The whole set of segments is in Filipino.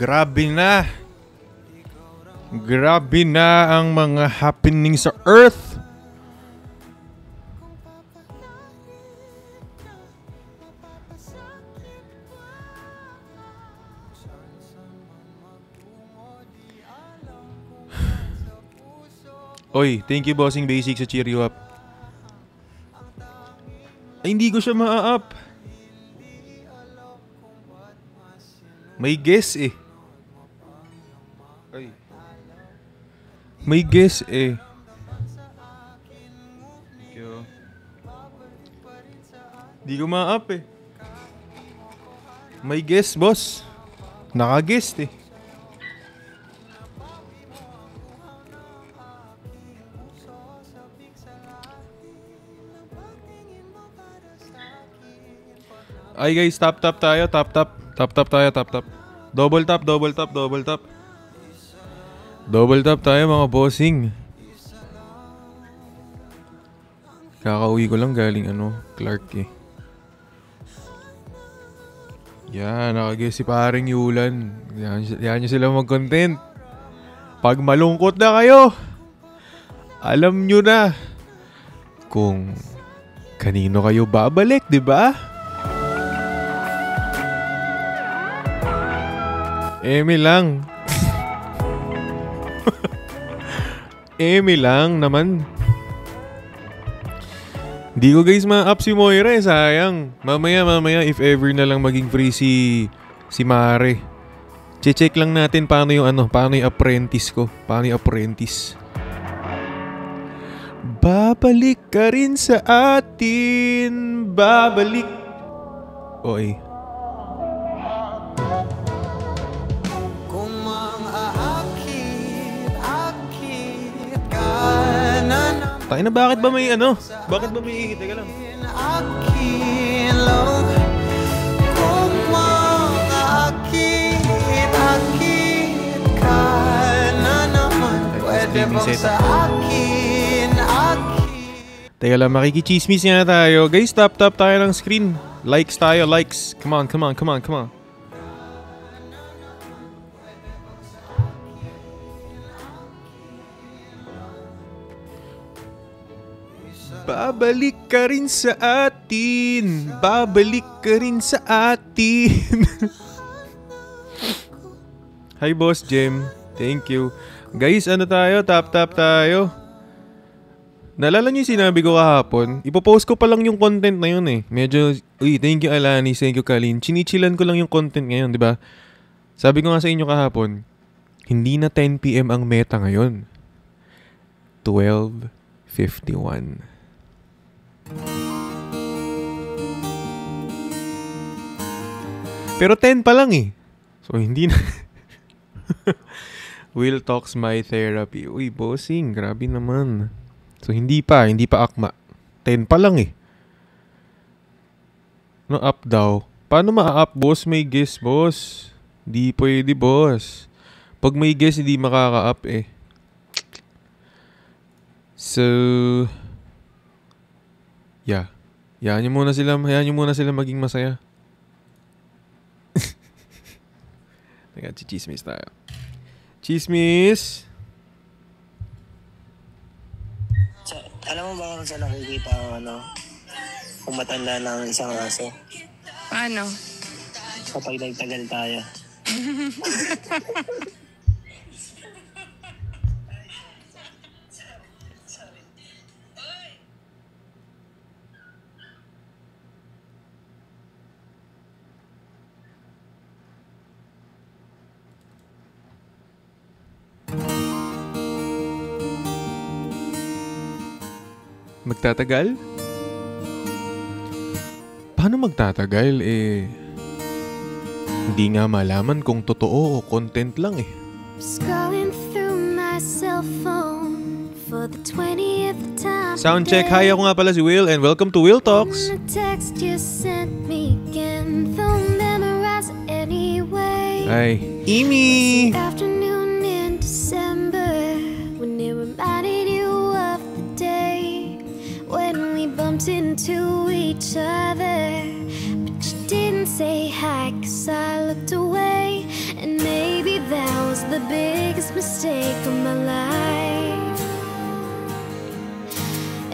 Grabe na. Grabe na ang mga happening sa Earth. Oy, thank you Bossing Basic sa cheer you up. Ay, hindi ko siya maa-up. May guess eh. Ay. May guess eh. Di ko ma-up eh. May guess, boss. Naka-guess eh. Ay guys, tap tayo, tap tayo, tap. Double tap. Double tap tayo mga bossing. Kakauwi ko lang galing Clark eh. Yan, nakagay si paring Yulan. Yan nyo sila mag-content. Pag malungkot na kayo, alam nyo na kung kanino kayo babalik, di ba? Emi lang. Emi lang naman. Di ko guys ma-up si Moira eh, sayang. Mamaya if ever na lang maging free si Mare. Che-check lang natin paano yung apprentice ko. Paano yung apprentice. Babalik ka rin sa atin. Babalik. Oy. Tayo na, bakit ba may Bakit ba may teka lang. Teka lang, makikichismis nga tayo. Guys, tap tayo ng screen. Likes tayo, likes. Come on. 'Babalik ka rin sa atin. Babalik ka rin sa atin. Hi Boss Jem. Thank you. Guys, tayo? Tap tayo. Naalala niyo yung sinabi ko kahapon? Ipopost ko pa lang yung content na yun eh. Medyo, thank you Alanis, thank you Kalin. Chinichilan ko lang yung content ngayon, di ba? Sabi ko nga sa inyo kahapon, hindi na 10 PM ang meta ngayon. 12:51. Pero 10 pa lang eh. So hindi na. Will talks my therapy. Uy, bossing, grabe naman. So hindi pa akma. 10 pa lang eh. Up daw. Paano ma-up, boss? May guess, boss. Di pwede, boss. Pag may guess, hindi makaka-up eh. So yeah. Hayaan nyo muna sila maging masaya. Teka, chismis tayo. Chismis! Alam mo ba kung saan nakikita kung matanda na ang isang aso? Paano? Kapag nagtagal tayo. Magtatagal? Paano magtatagal eh? Hindi nga malaman kung totoo o content lang eh. Sound check. Hi, ako nga pala si Will and welcome to Will Talks. Ay, Imi! Into each other, but you didn't say hi 'cause I looked away, and maybe the biggest mistake of my life.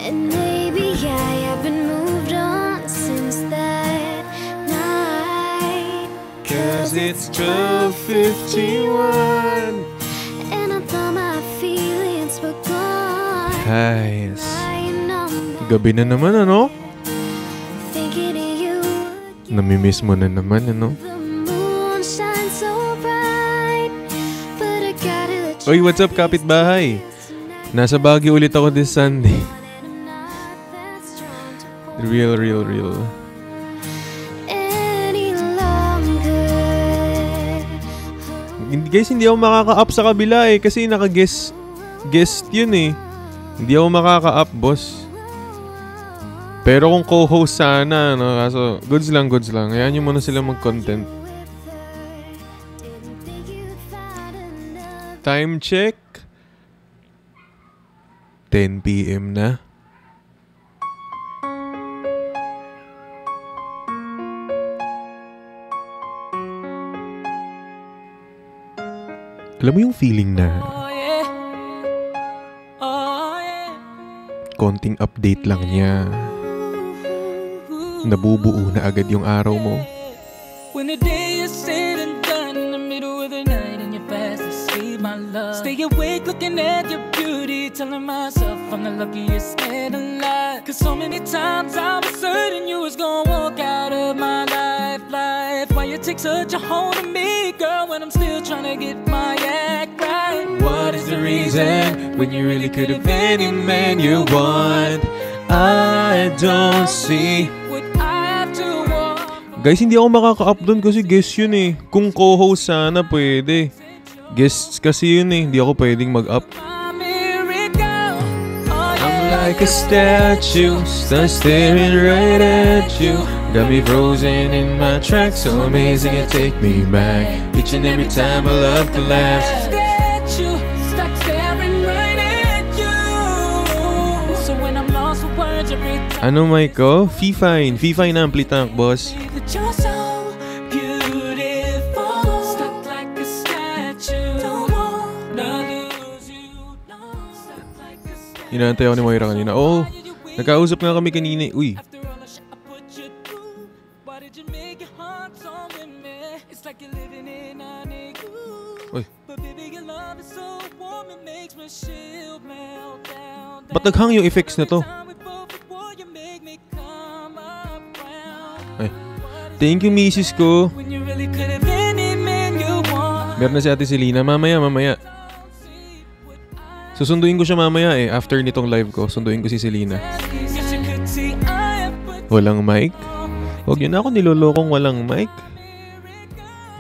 And maybe I haven't moved on since that night. 'Cause it's 12:51. And I thought my feelings were gone. Guys, My number, gabi na naman ano? thinking of you. Namimiss mo na naman ano? The moon shines so bright, but I gotta let Oy, what's up kapitbahay? Nasa Baguio ulit ako this Sunday. Real. any longer. Guys, hindi ako makaka-up sa kabila eh. Kasi naka-guest yun eh. Hindi ako makaka-up, boss. Pero kung co-host sana, no? Kaso, goods lang. Hayaan nyo muna sila mag-content. Time check. 10 PM na. Alam mo yung feeling na konting update lang niya, nabubuo na agad yung araw mo. When the day is said and done, in the middle of the night and you're fast asleep, my love. Stay awake looking at your beauty, telling myself I'm the luckiest man alive. Cause so many times I was certain you was gonna walk out of my life. Why you take such a hold of me, girl, when I'm still trying to get my act right? What is the reason when you really could have any man you want? I don't see. What I have to walk. Guys, hindi ako makaka-up doon kasi guest yun eh. Kung co-host sana pwede. Guests kasi yun eh. Hindi ako pwedeng mag-up. My miracle. Oh, I'm like a statue, stuck staring right at you. Got me frozen in my tracks, so amazing it take me back. Each and every time I love to laugh. Statue, stuck staring right at you. So when I'm lost for words every time Ano mic ko? Fee-Fine ampli tank, boss. that you're so beautiful, stuck like a statue. Don't wanna lose you, no. Stuck like a statue. Inaantay ako ni Moira kanina. Oo, nagkausap nga kami kanina. Uy, After all the shit I put you through, why did you make your heart so with me? It's like you're living in a igloo. Uy. But baby, your love is so warm, it makes my shield melt down. ba't naghang yung effects na to? Time we both before you make me come around. Ay, thank you, misis ko. When you really could have any man you want. Meron na si Ate Selena. Mamaya. Susunduin ko siya mamaya eh. After nitong live ko, sunduin ko si Selena. Yes, you could see I have put Walang mic? Huwag yun ako nilolokong walang mic.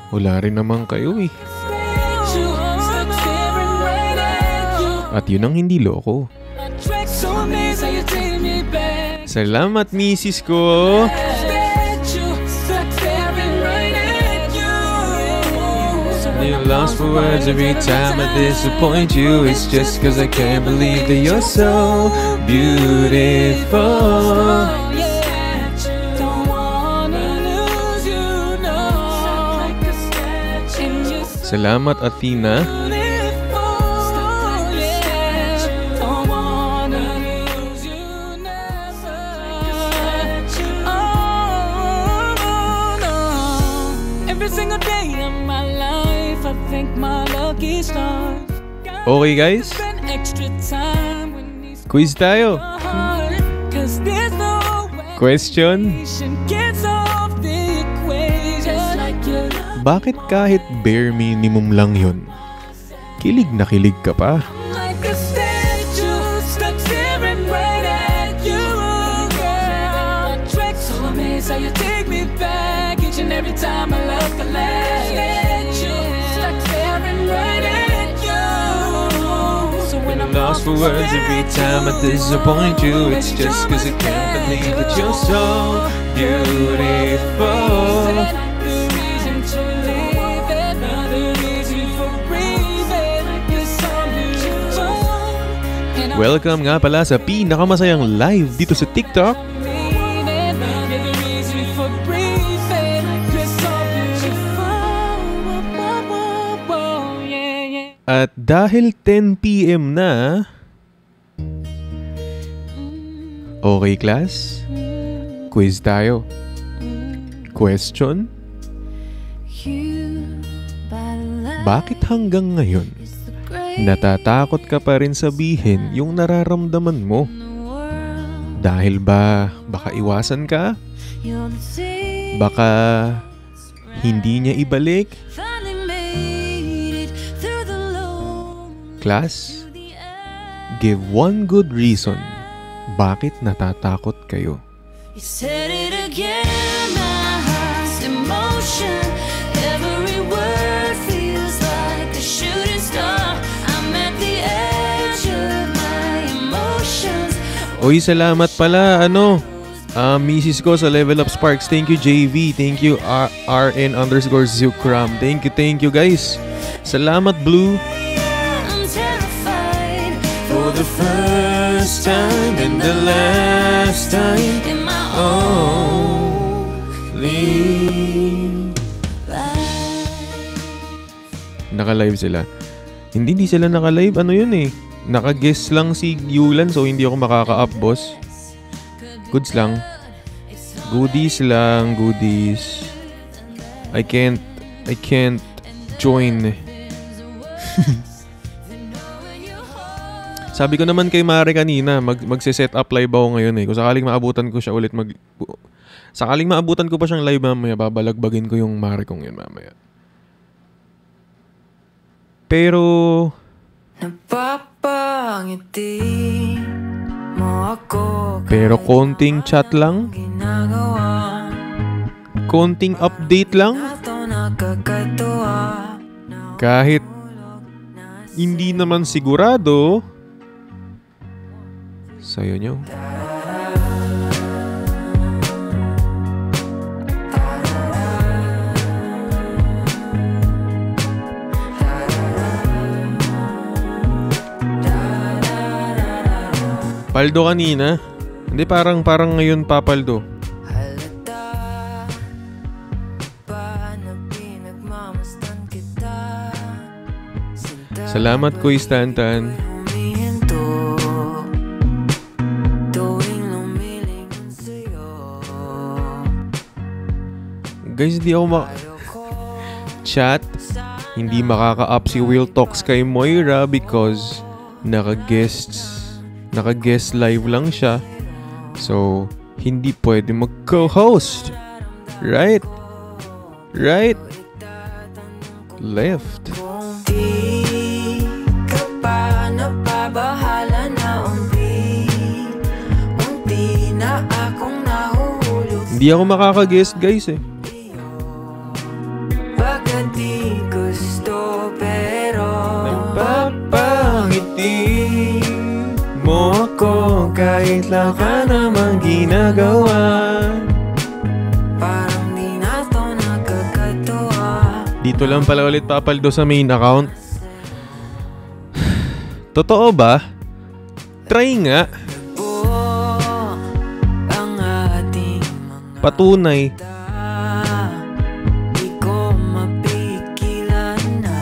Wala rin naman kayo eh. you stuck staring right at you. At yun ang hindi loko. My track so amazed how you take me back. Salamat, misis ko. You stuck staring right at you. So when You're I'm lost for words every time I disappoint you. It's just cause I can't believe that you're so beautiful. yeah, don't wanna lose you, no. Like a statue. And you're so Salamat, Athena. beautiful, yeah. Don't wanna lose you, never. Oh, no. Every single day of my life, I thank my lucky stars. Okay, guys. Spend extra time when these Quiz tayo. hard, 'cause there's no way Question. gets off the equation. Just like your love, Bakit kahit bare minimum lang yun, kilig na kilig ka pa? like a statue, stuck staring right at you, girl. Track so amazed how you take me back each and every time I look alive. Statue, stuck staring right at you. So when I'm Lost for words every time I disappoint you. It's just cause I can't believe that you're so beautiful. The reason to live, another reason for breathing. You're so beautiful. And I'm Welcome nga pala sa pinakamasayang live dito sa TikTok. breathing. You're the reason for breathing. You're so beautiful. Whoa, whoa, whoa, whoa, yeah, At dahil 10 p.m. na, okay class, quiz tayo. Question? Bakit hanggang ngayon, natatakot ka pa rin sabihin yung nararamdaman mo? Dahil baka iwasan ka? Baka hindi niya ibalik? Class, give one good reason bakit natatakot kayo. You said it again, my heart's emotion. Every word feels like a shooting star. I'm at the edge of my emotions. Oy, salamat pala, misis ko sa Level Up Sparks. Thank you, JV. Thank you, RN_Zukram. Thank you, guys. Salamat, Blue. I'm terrified For the first time and the last time, in my naka-live sila. Hindi sila naka-live. Ano yun eh? Naka-guest lang si Yulan, so hindi ako makaka-up, boss. Goods lang. Goodies lang, goodies. I can't join. Sabi ko naman kay Mare kanina, magse-set up live ako ngayon eh. Kung sakaling maabutan ko siya ulit sakaling maabutan ko pa siyang live mamaya, babalagbagin ko yung Mare kong yun mamaya. Pero napapangiti mo ako. Pero konting chat lang, Ginagawa konting update lang, nato nakakatuwa. kahit hindi naman sigurado, sayo nyo. Paldo kanina. Hindi, parang ngayon papaldo. Halata pa na pinagmamastan kita. Salamat ko, Istantan. Humihinto tuwing lumilingon sa'yo. Guys, hindi ako chat. Hindi makaka-up si Will Talks kay Moira because naka-guest live lang siya. So, hindi pwede mag-co-host. Right? Left. Kung di ka pa napabahala na unti na akong nahuhulog. Hindi ako makaka-guest, guys eh. Baka di gusto pero Napapangiti mo ako kahit laka namang ginagawa. parang di na to nakakatuwa. Dito lang pala ulit papaldo sa main account. Totoo ba? Try nga. Buo ang ating mga Patunay. di ko mapigilan na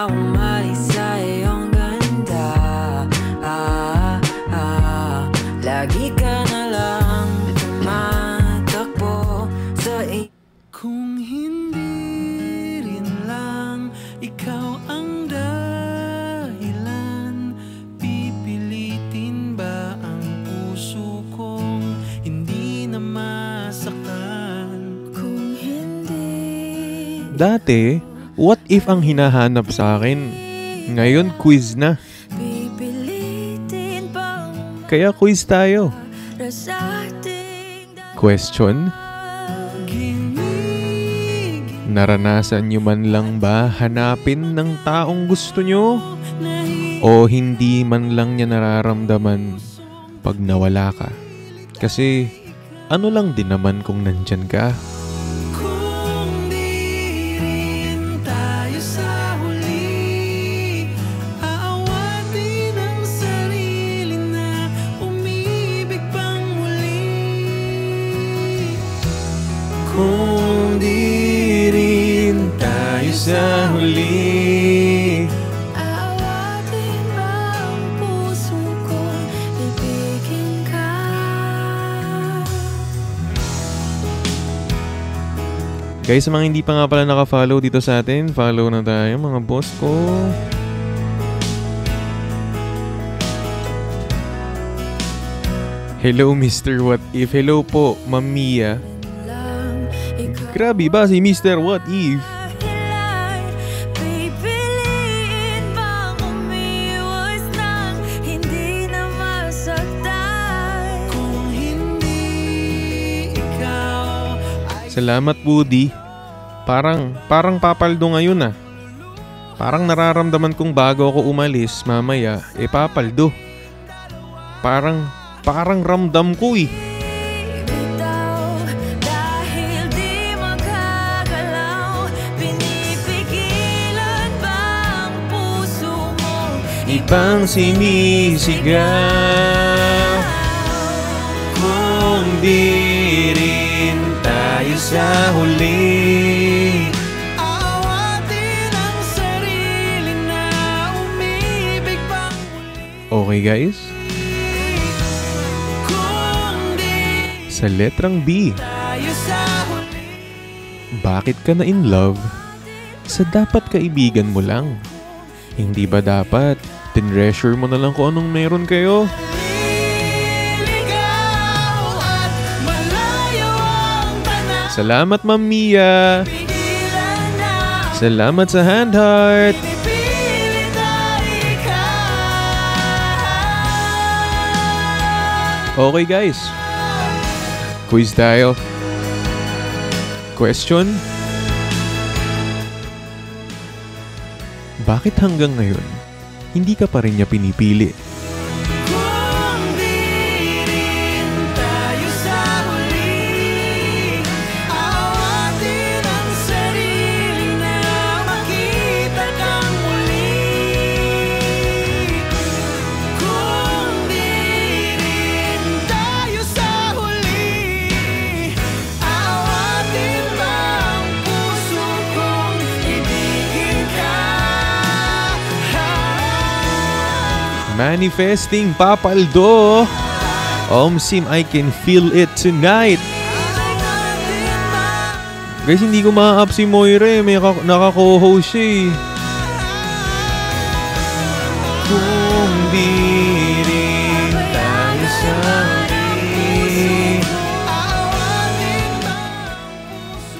umalis sa iyong ganda. Lagi ka na lang tumatakbo sa kung hindi rin lang ikaw ang dahilan, pipilitin ba ang puso kong hindi na masaktan? Kung hindi Dati, what if ang hinahanap sa akin? Ngayon, quiz na. pipilitin bang Kaya quiz tayo. para sa ating Question? ginig Naranasan nyo man lang ba hanapin ng taong gusto nyo? na O hindi man lang niya nararamdaman pag nawala ka? Kasi ano lang din naman kung nandyan ka. kung di rin tayo sa huli, aawatin ang sarili na umibig pang muli. Kung di rin tayo sa huli, Guys, sa mga hindi pa nga pala naka-follow dito sa atin, follow na tayo mga boss ko. Hello Mr. What If. Hello po, Ma'am Mia. Grabe ba si Mr. What If? Pipiliin bang umiwas nang hindi na masaktan? Kung hindi ikaw ay Salamat Woody. Parang papaldo ngayon ah. Parang nararamdaman kong bago ako umalis, mamaya, papaldo. Parang ramdam ko eh. bitaw dahil di makagalaw. Pinipigilan bang puso mo Ibang sinisigaw. Kung di rin tayo sa huli. Awatin ang sarili na umibig pang muli. Okay guys? Kung di Sa letrang B, tayo sa huli. bakit ka na in love? Sa dapat kaibigan mo lang. Hindi ba dapat tinreasure mo na lang kung anong meron kayo? Liligaw at malayo ang panahon. Salamat Ma'am Mia. Pigilan na Salamat sa hand heart. pinipilit na ikaw. Okay guys. Quiz tayo. Question. Bakit hanggang ngayon, hindi ka pa rin niya pinipili? Kung di rin tayo sa huli, awatin ang sarili na makita kang muli. Kung di rin tayo sa huli, awatin ba ang puso kong ibigin ka? Manifesting Papaldo. Sim, I can feel it tonight. Guys, hindi ko ma-up si Moira eh. May naka-co-host siya eh. Kung di rin tayo sa huli.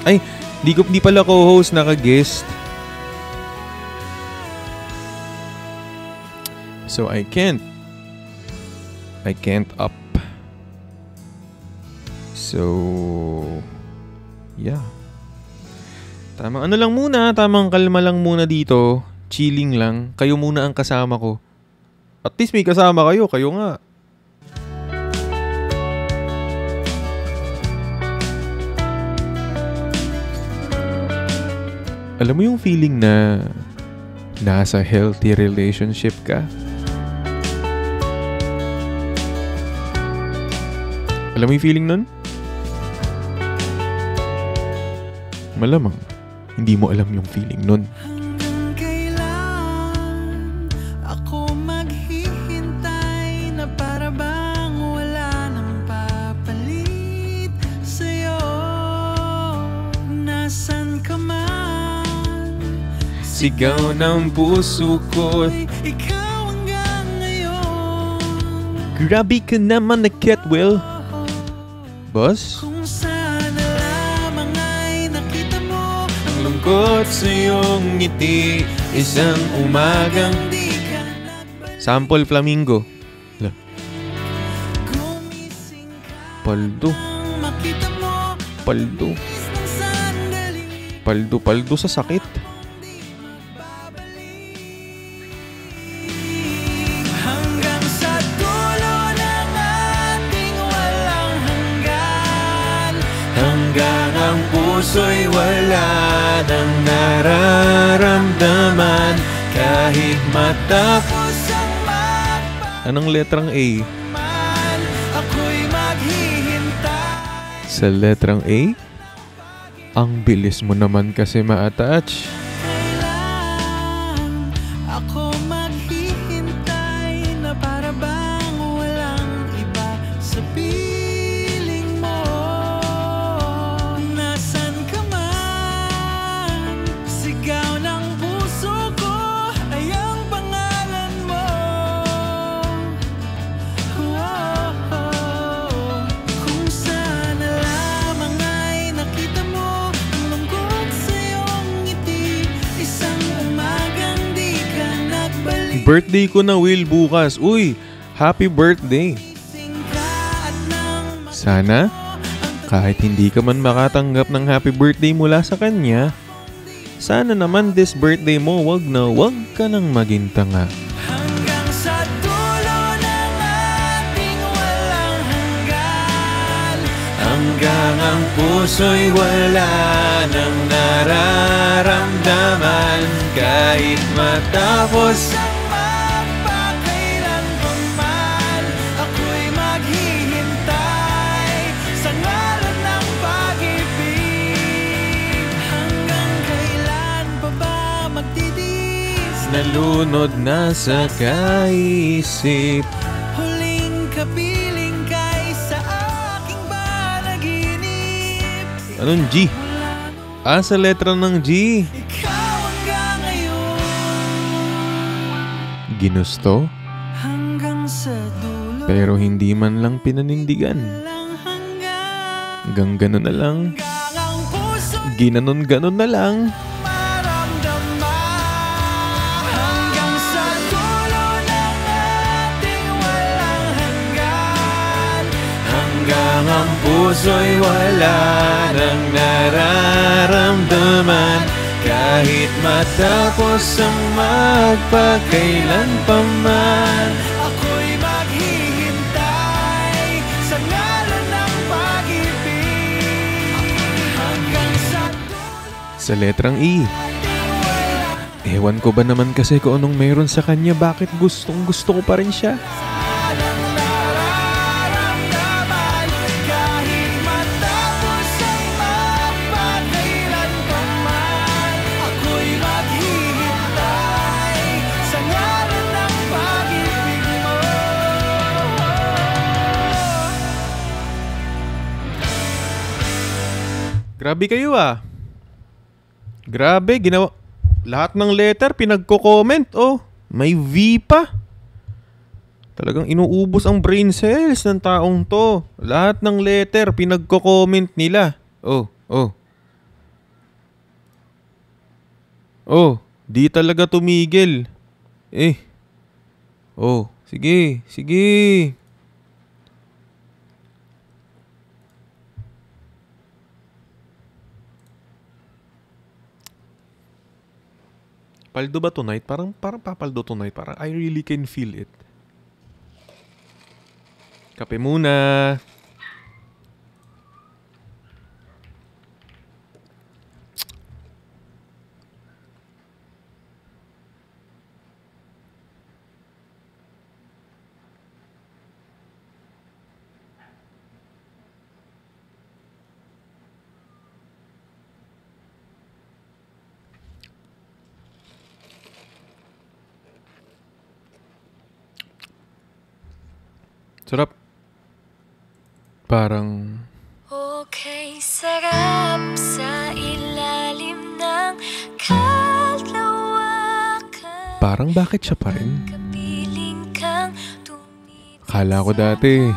Ay, di pala co-host, naka-guest. So I can't up. So yeah. Tamang ano lang muna, tamang kalma lang muna dito. Chilling lang. Kayo muna ang kasama ko. At least may kasama kayo nga. Alam mo yung feeling na nasa healthy relationship ka? Alam mo yung feeling nun? Malamang, hindi mo alam yung feeling nun. Hanggang kailan ako maghihintay na para bang wala nang papalit sa'yo? Nasaan ka man? Sigaw ng puso ko. Ikaw hanggang ngayon. Grabe ka naman na Catwell. Boss? Kung sana lamang ay nakita mo Ang lungkot sa iyong ngiti. Isang umagang di ka nagbalik. Sample Flamingo. Hala, Gumising ka Paldo. nang makita mo Paldo. isang sandali. Paldo sa sakit. Hanggang sa dulo ng ating walang hanggan. Hanggang ang puso'y wala nang nararamdaman. Kahit matapos. Tapos ang Anong letrang A? magpaman, ako'y maghihintay. Sa letrang A? Ang bilis mo naman kasi ma-attach. Kailan ako maghihintay na para bang walang iba sa piling mo? Nasaan ka man? Birthday ko na, Will, bukas. Uy, happy birthday. Sana, kahit hindi ka man makatanggap ng happy birthday mula sa kanya, sana naman this birthday mo, wag ka nang maging tanga. Hanggang sa dulo ng ating walang hanggan, Hanggang ang puso'y wala nang nararamdaman, kahit matapos ang magpakailanman, ako'y maghihintay sa ngalan ng pag-ibig. Hanggang kailan pa ba magtitiis? nalunod na sa kaisip. Huling kapiling kay sa aking panaginip. Anong G? Sa letra ng G. Ikaw hanggang ngayon, Ginusto, hanggang sa dulo pero hindi man lang pinanindigan. lang hanggang Hanggang ganun na lang. ang puso Ginanon-ganon na lang. maramdaman. Hanggang sa dulo ng ating walang hanggan, Hanggang ang puso'y wala nang nararamdaman, kahit matapos ang magpakailan pa man. ako'y maghihintay sa ngalan ng pag-ibig. Hanggang sa Sa letrang E. Ewan ko ba naman kasi kung anong meron sa kanya, bakit gustong gusto ko pa rin siya. walang nararamdaman, kahit matapos ang magpakailan pa man, ako'y maghihintay sa ngalan ng pag-ibig mo. Grabe kayo ah. Grabe, ginawa. Lahat ng letter pinagko-comment. Oh, may V pa. Talagang inuubos ang brain cells ng taong to. Lahat ng letter pinagko-comment nila. Oh. Oh, di talaga tumigil. Oh, sige. Paldo ba tonight? Parang papaldo tonight. Parang I really can feel it. Kape muna. Sarap. Parang Okay, sarap sa ilalim ng kalawakan. Parang bakit siya pa rin? Kapiling kang tumitig Akala ko dati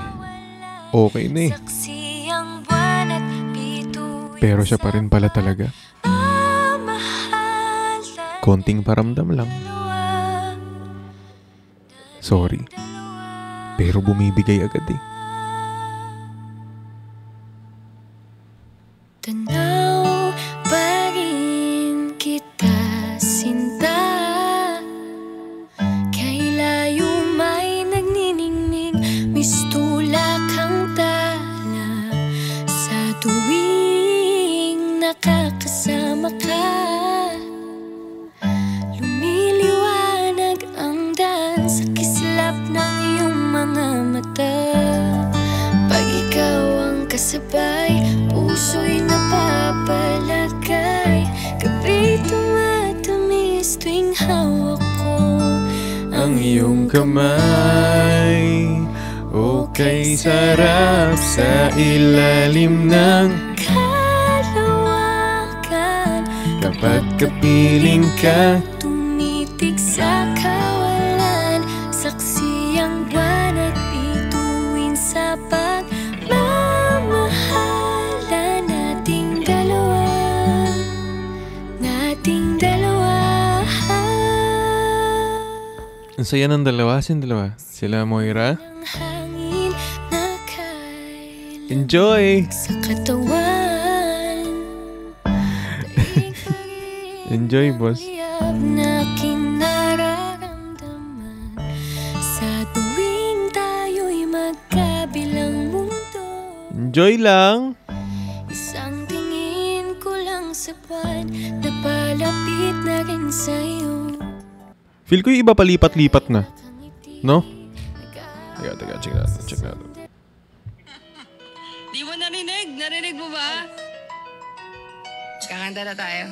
okay na eh. saksi ang buwan at bituin Pero siya pa rin pala talaga. mamahalan Konting paramdam lang. dalawa. Sorry. Pero bumibigay agad eh. Tanaw pa rin kita, sinta. Kay layo may nagniningning, mistula kang tala. Sa tuwing nakakasama ka, lumiliwanag ang daan sa kislap ng iyong mga mata. Pag ikaw ang kasabay, puso'y napapalagay. Gabi tumatamis tuwing hawak ko Ang iyong kamay, okay, sarap sa ilalim ng kalawakan. kapag kapiling ka. Tumitig sa kawalan, saksi ang buwan at bituin sa pagmamahala nating dalawa. Ang saya ng dalawa. Sino dalawa? Sila Moira. Ang hangin na kailan Enjoy! sa katawan. Enjoy, boss. Liyab na kinararamdaman sa tuwing tayo'y magkabilang mundo. Enjoy lang! Isang tingin ko lang sa buwan, napalapit na rin sa'yo. Feel ko yung iba palipat-lipat na. No? Teka, check natin. Di mo narinig? Narinig mo ba? Kakanta na tayo.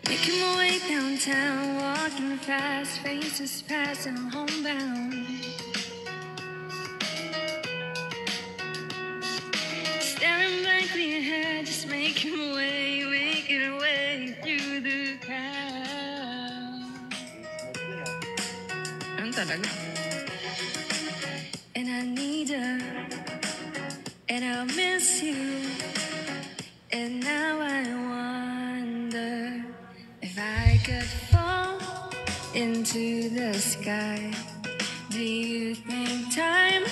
Making my way downtown, walking fast, faces past and I'm homebound. Staring blankly ahead, just making my way through the crowd. Ano talaga? And I need her, and I miss you, and now I wonder if I could fall into the sky. Do you think time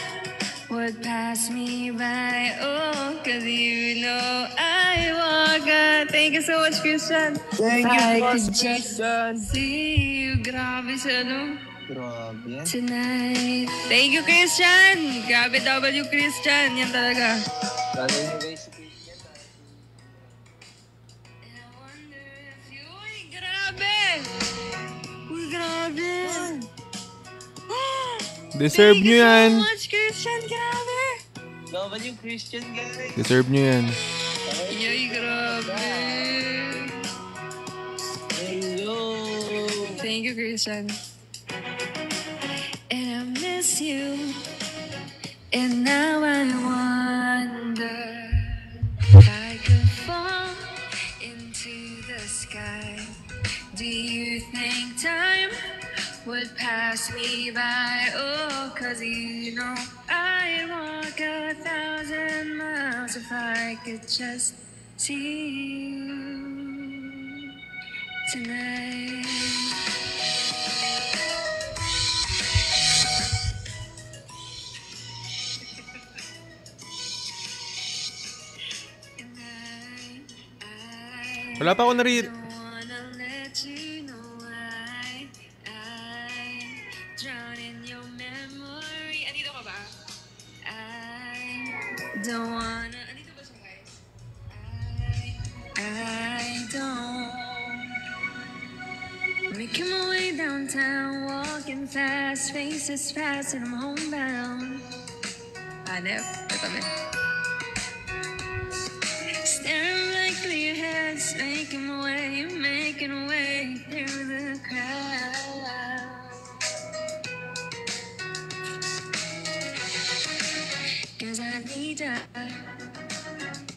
would pass me by? Oh, 'cause you know I walk. Thank you so much, Christian. Thank you, I boss could just see you. Grabe siya, no? Grabe yan. Tonight. Thank you, Christian. Grabe, W Christian. Yan talaga. Lalo nyo guys. And I wonder if you... Uy, grabe! Uy, grabe! Deserve nyo yan. Thank you so much, Christian. Grabe! W Christian guys. Deserve nyo yan. Yay, grabe! Hello. Thank you, Christian. And I miss you. And now I wonder if I could fall into the sky. Do you think time would pass me by? Oh, 'cause you know I'd walk 1,000 miles if I could just see you tonight. Wala pa ako nari... Wanna let you know I drown in your memory. Andito ka ba? I don't wanna... Andito ba siya, guys? I don't... Making my way downtown, walking fast, faces fast, and I'm homebound. Hanep, ito ba? Staring blankly ahead, making my way through the crowd. Cause I need you,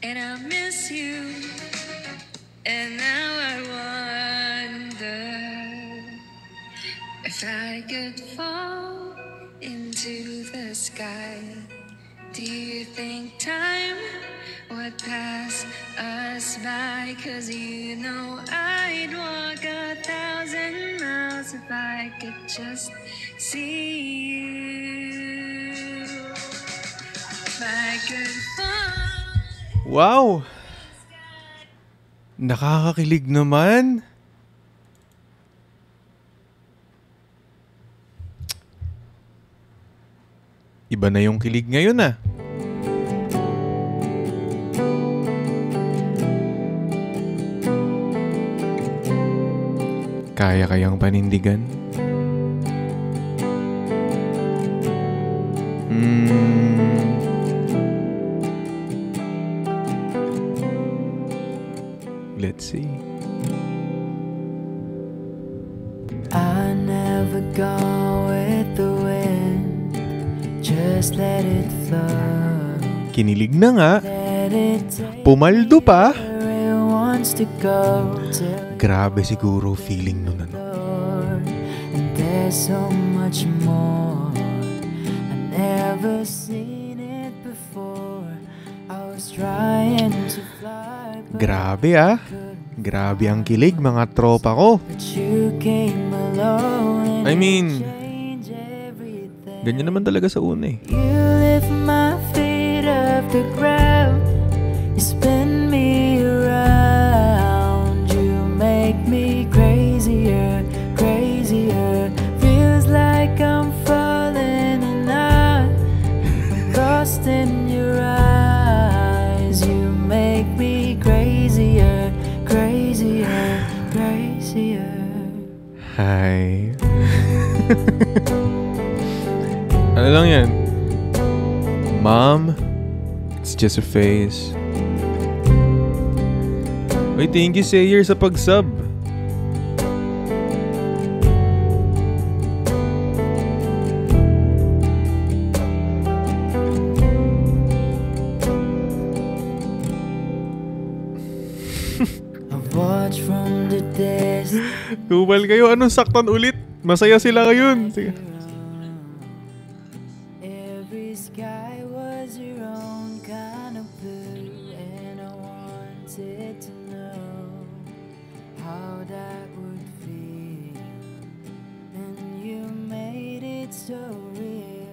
and I miss you, and now I wonder if I could fall into the sky. Do you think time would pass us by? 'Cause you know I'd walk 1,000 miles if I could just see you. If I could fall. Wow! Nakakakilig naman. Iba na yung kilig ngayon ah. Kaya kayang panindigan? Let's see. I never go with the wind, just let it flow. Kinilig na nga. Let it take Pumaldo pa. where it wants to go till Grabe siguro feeling nun ano. Lord. And there's so much more. I never seen it before. I was trying to fly, but Grabe ah. Grabe ang kilig mga tropa ko. you came alone. I mean, Change everything. ganyan naman talaga sa una eh. You lift my feet off the ground. You spin me around. You make me crazier, crazier. Feels like I'm falling and I'm lost in your eyes. You make me crazier, crazier, crazier. Hi. Ano lang yan? Mom, it's just a phase. Uy, thank you, Sayer, sa pag-sub. I've watched from the distance. Tubal kayo, anong saktan ulit? Masaya sila ngayon. Sige. Every sky was your own kind of blue, and I wanted to know how that would feel. And you made it so real.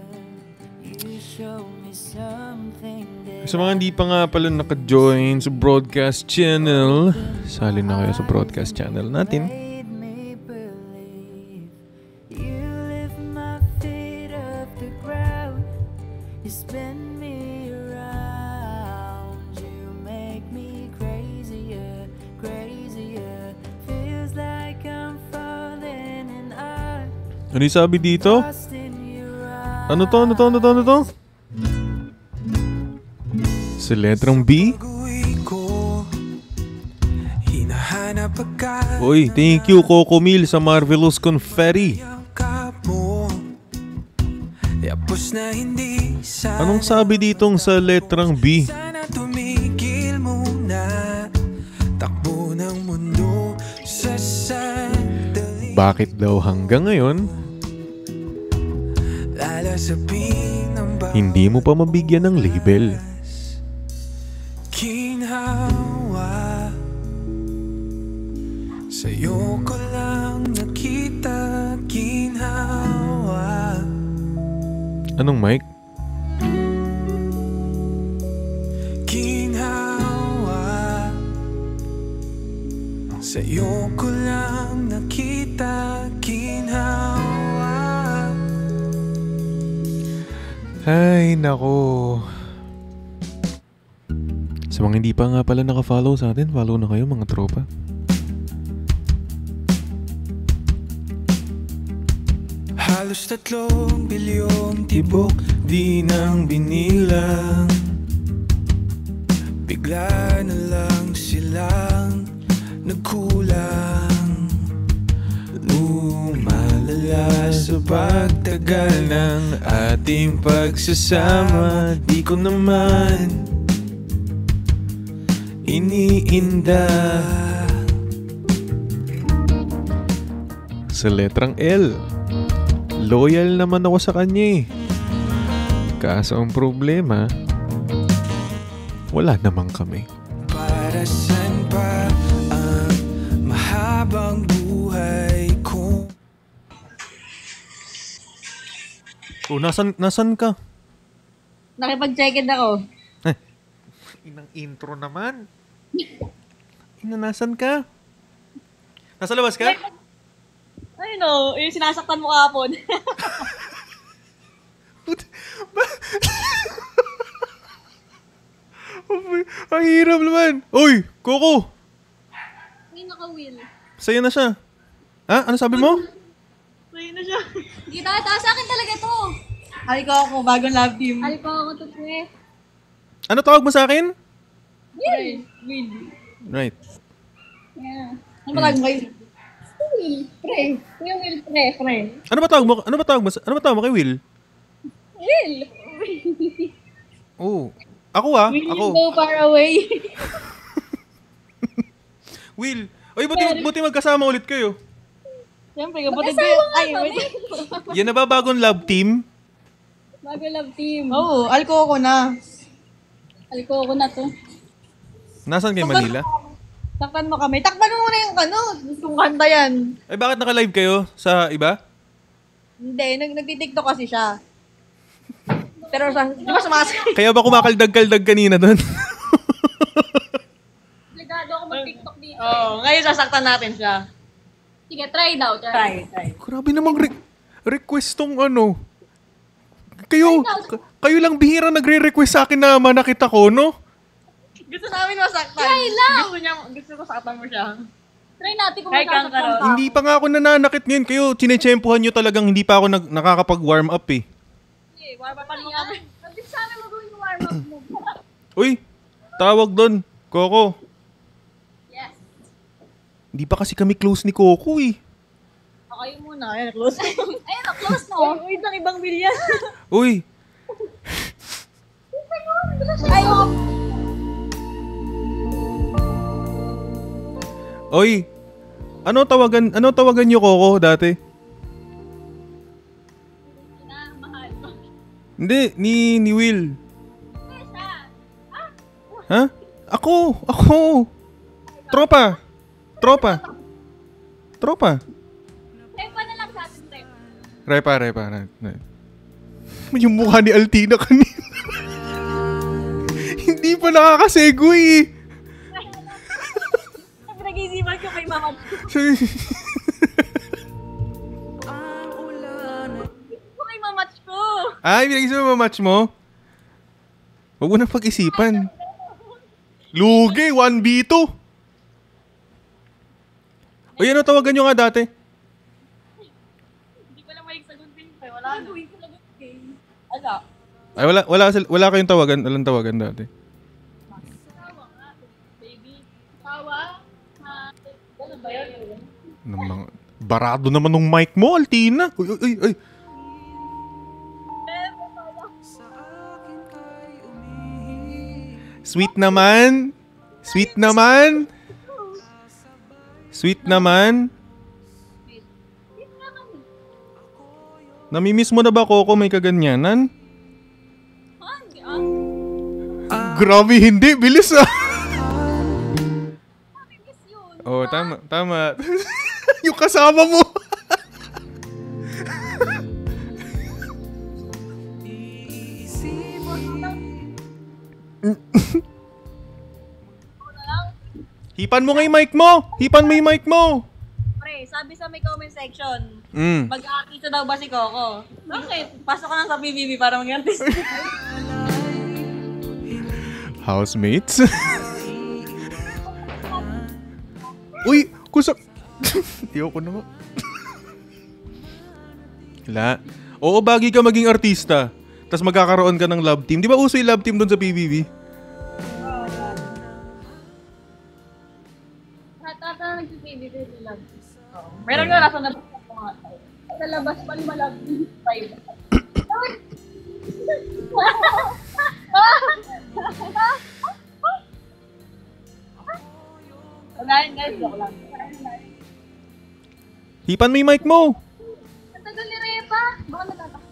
You showed me something that Sa mga hindi pa nga pala naka-join sa broadcast channel, sali na kayo sa broadcast channel natin. made me believe. You lift my feet off the ground. You spin me around. You make me crazier, crazier. Feels like I'm falling and I'm Ano yung sabi dito? lost in your eyes. Ano to? Sa letrang B? Uy, thank you Coco Mil sa Marvelous Confetti. Anong sabi ditong sa letrang B? Bakit daw hanggang ngayon hindi mo pa mabigyan ng label? Ginhawa sa'yo ko lang nakita. Ginhawa Anong mic? Ginhawa sa'yo ko lang nakita. Ginhawa. Ay, nako. Sa mga hindi pa nga pala naka-follow sa atin, follow na kayo mga tropa. Halos 3 bilyong tibok di nang binilang. Bigla na lang silang nagkulang. Lumalala sa pagtagal ng ating pagsasama. Di ko naman iniinda. Sa letrang L, loyal naman ako sa kanya eh. Kaso ang problema, wala naman kami. Para saan pa ang mahabang buhay ko? Oh, nasan ka? Nakipag-check-in ako. Inang intro naman. Nasan ka? Nasa labas ka? Ay no, yung sinasaktan mo kahapon. Ang hirap naman. Uy, Coco. May naka-wheel. Sa'yo na siya. Ha? Ano sabi mo? Sa'yo na siya. Kita, sa akin talaga to. Halika ako, bagong love team. Halika ako to, pre. Ano tawag mo sa akin? Will. Will. Right. Yeah. Ano ba tawag mo kayo? Will, pre. Kuya Will, pre. Ano ba tawag mo kay Will? Will. Oh. Ako ah. Will Ako. you go far away? Will. Oy, buti magkasama ulit kayo. Siyempre, kapatid ko yun. Ay, Magkasama wait. Yan na ba bagong love team? Bago love team. Oo, alko ko na. Aliko ko na to. Nasaan kay Manila? Takpan mo kami. Takpan mo muna yung gustong kanta yan. Ay, bakit naka-live kayo sa iba? Hindi, nagtitiktok kasi siya. Pero di ba sumasakit? Kaya ba kumakaldag-kaldag kanina doon? Ligado ako mag-TikTok dito. Oo, ngayon sasaktan natin siya. Sige, try daw. Try. Grabe namang request tong ano. Kayo lang bihira nagre-request sa akin na manakit ako, no? Gusto namin masaktan. Try lang! Gusto ko saktan mo siya. Try natin kung Try kang masasaktan ka. Hindi pa nga ako nananakit ngayon. Kayo, chinechempuhan nyo talagang hindi pa ako nakakapag-warm up eh. Sige, warm up mo yan. Sabi sa amin mag-uwi yung warm up mo. Uy, tawag doon. Coco. Yes. Hindi pa kasi kami close ni Coco eh. Kayo muna. Ayan, close. Ayun, na-close no. Wait lang, ibang bilyan. Uy, Ayun. oy. Ano tawagan niyo Coco dati? Mahal. Hindi, ni Will. Ha? Ako. Tropa. Repa na lang sa atin, Repa. Yung mukha ni Altina kanina. Hindi pa nakakasegoy eh. Nag-isipan ko kay mama. Kung mamatch ko. Ay, pinag-isip mo match mo? Huwag mo na pag-isipan. Lugi, 1v2. O yan, tawagan nyo nga dati. Hindi ko lang may sagutin. Wala na. Ala. Ay, wala kayong tawagan. Walang tawagan dati. Tawa nga. Baby. Tawa. Ano ba yun? Barado naman ng mic mo, Altina. Uy. Sweet naman. Namimiss mo na ba, Coco, may kaganyanan? Grabe, hindi. Bilis ah. Oh, tama. Yung kasama mo. Hipan mo nga yung mic mo. Pre, sabi sa may comment section, Mm. mag-aartista daw ba si Coco? Bakit? Pasok ka lang sa PBB para mag-artista. Housemates? Uy, kusak. Ayoko na nga. Wala. Oo, bagi ka maging artista. Tapos magkakaroon ka ng love team. Di ba uso yung love team doon sa PBB? Tata nag-baby ko lang. Meron nga nasa nabasa ko nga. Sa labas pa malag. Five. Wala yun guys, joke lang. Hipan mo yung mic mo. Ang tagal ni Repa. Baka natatakot.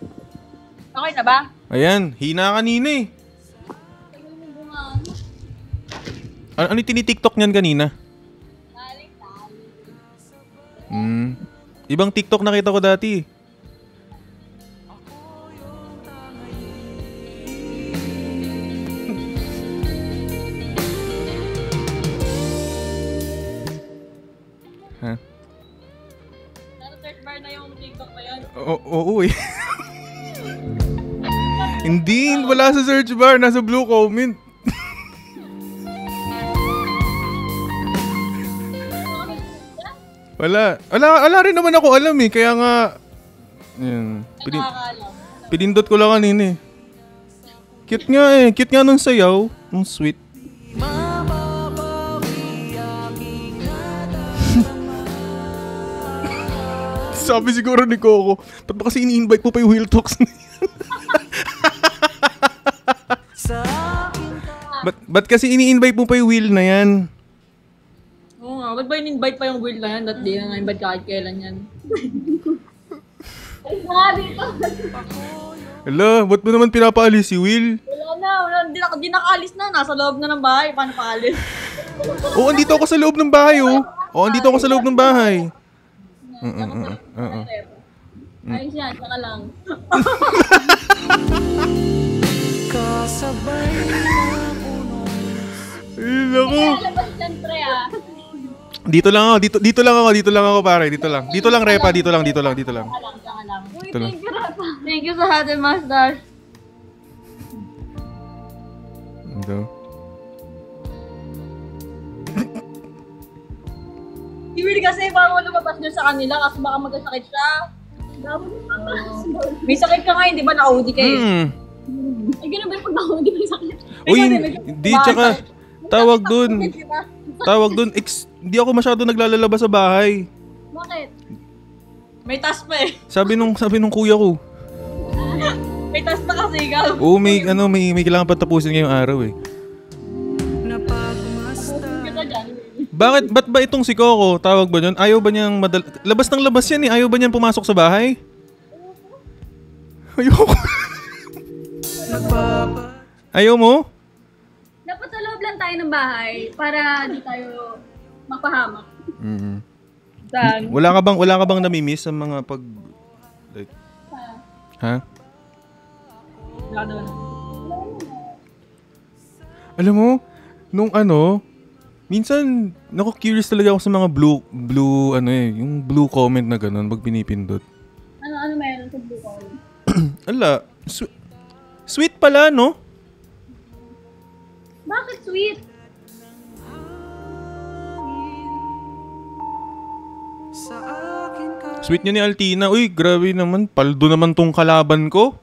Okay na ba? Ayan, hina kanina eh. Tagal mo bunga. Ano yung tinitiktok niyan kanina? Ibang TikTok nakita ko dati. Ha? Nasa search bar na yung TikTok na yun. Oo eh. Hindi, wala sa search bar. Nasa blue comment. Wala rin naman ako alam eh. Kaya nga, yan. Pinindot ko lang kanina eh. Cute nga nung sayaw. Ang sweet. Sabi siguro ni Coco, ba't ba kasi ini-invite mo pa yung Wheel Talks na yan? Ba't kasi ini-invite mo pa yung Wheel na yan? Oo nga, ba't ba in-invite pa yung Will na yan? That di na nga-invite kahit kailan yan. Ay, mga dito. Hala, ba't mo naman pinapaalis si Will? Wala. Di nakaalis na. Nasa loob na ng bahay. Paano paalis? Oo, andito ako sa loob ng bahay oh. Oo, andito ako sa loob ng bahay. Ayos yan, saka lang. Kasabay Ay, naku. Labas dyan, pre, ah. Dito lang ako pare, dito lang. Dito lang Repa, dito lang. Saka lang. Uy, Ito lang. thank you, Rafa. Thank you sa Hot and Mustache. Ito. Si Will kasi parang lumabas dyan sa kanila kasi baka magkasakit siya. May sakit ka ngayon, di ba? Naka-hoodie ka eh. Ay, ganun ba yung pag naka-hoodie may sakit? Uy, hindi, tsaka, tawag dun, hindi ako masyado naglalalabas sa bahay. Bakit? May task pa eh. Sabi nung kuya ko. May task pa kasi ikaw. Oo, may kailangan pa tapusin ngayong araw eh. Kita dyan. Ba't ba itong si Coco, tawag ba yun? Ayaw ba niyang labas ng labas yan eh, ayaw ba niyang pumasok sa bahay? Ayoko. Ayaw mo? Dapat sa loob lang tayo ng bahay para di tayo mapahamak. Dan. Wala ka bang namimiss sa mga pag like, ha? Wala naman. Alam mo, nung minsan curious talaga ako sa mga blue yung blue comment na ganun pag pinipindot. Ano meron sa blue call? Ala, sweet pala, no? Bakit sweet? Sweet niya ni Altina. Uy, grabe naman. Paldo naman tong kalaban ko.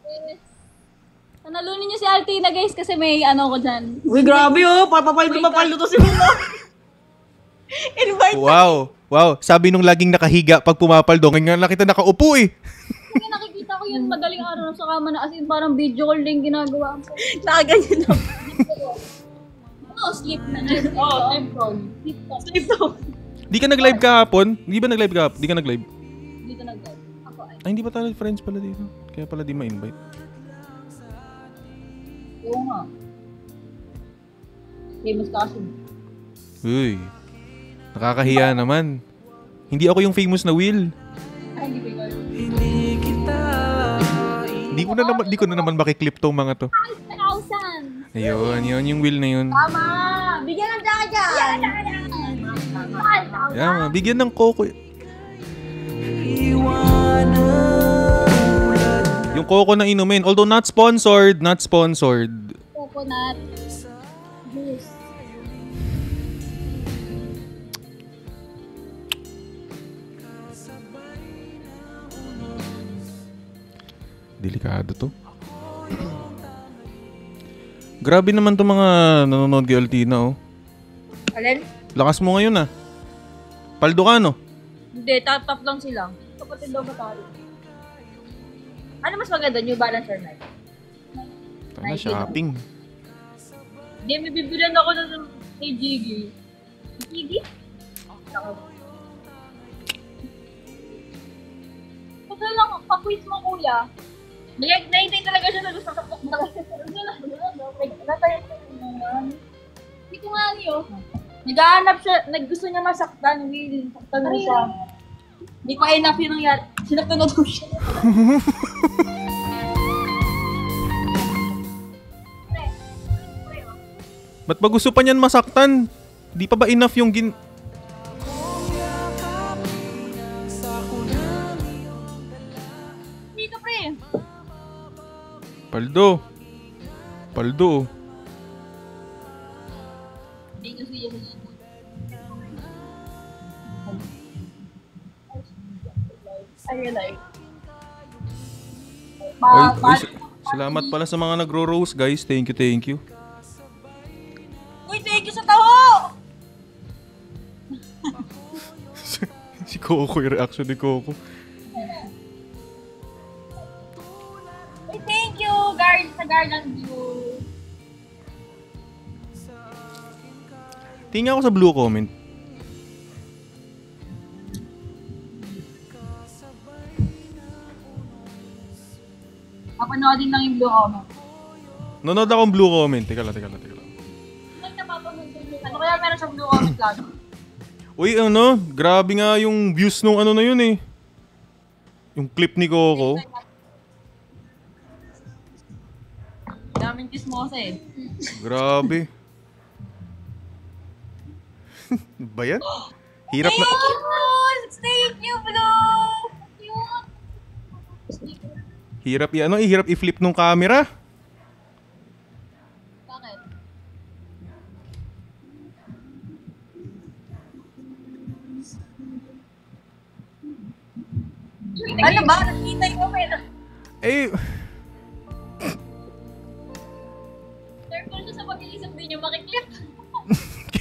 Panalunin niyo si Altina guys kasi may ko dyan. Uy, grabe oh. Papapaldo to si Muna. Invite. Wow. Sabi nung laging nakahiga pag pumapaldo. Ngayon nga nakita nakaupo eh. Kasi nakikita ko yun madaling araw sa kama na as in parang video call din ginagawa ko. Nakaganyan ako. Sleep na. Sleep phone. Di ka nag-live kahapon? Di ba nag-live kahapon? Di ka nag-live? Dito nag-live. Ako ay. Ay, hindi ba tayo friends pala dito? Kaya pala di ma-invite. Oo nga. Famous kasi. Uy. Nakakahiya naman. Hindi ako yung famous na Will. Ay, hindi ba yun? Di ko na naman makiklip tong mga to. 5,000! Ayun, yung Will na yun. Tama! Bigyan ng daka dyan! Yeah, bigyan ng Coco. Yung Coco na inumin. Although not sponsored. Coconut juice. Delikado to. Grabe naman to mga nanonood kay Altina, oh. Alin? Lakas mo ngayon, ah. Paldo ka, no? Hindi, top lang sila. Kapatid daw ba tayo? Ano mas maganda, New Balance or Nike? Tama, shopping. Hindi, may bibilan ako ng kay Gigi. Gigi? Kasi lang, pa-quiz mo kuya. Naintay talaga siya na gusto sa Hindi ko nga niyo. Naghahanap siya, gusto niya masaktan, Will. Saktan mo siya. Hindi pa enough yun nangyari. Sinaktan na daw siya. Ba't ba gusto pa niyan masaktan? Di pa ba enough yung Dito pre. Paldo. Dito siya. I realize. Salamat pala sa mga nagro-rose, guys. Thank you. Uy, thank you sa taho! Si Coco, yung reaction ni Coco. Uy, thank you, sa Garden View. Tingnan ako sa blue comment. Papanoodin lang yung blue comment. Nanood akong blue comment. Teka lang. Ano kaya meron sa blue comment lagi? Uy, grabe nga yung views nung ano na yun eh. Yung clip ni Coco. Daming chismosa eh. Grabe. Ba yan? Hirap na... Thank you, Blue! Hirap i-flip nung camera. Bakit? Ano ba? Nakitay ko may... Eh, Careful na sa pag-iisip din yung makiklip.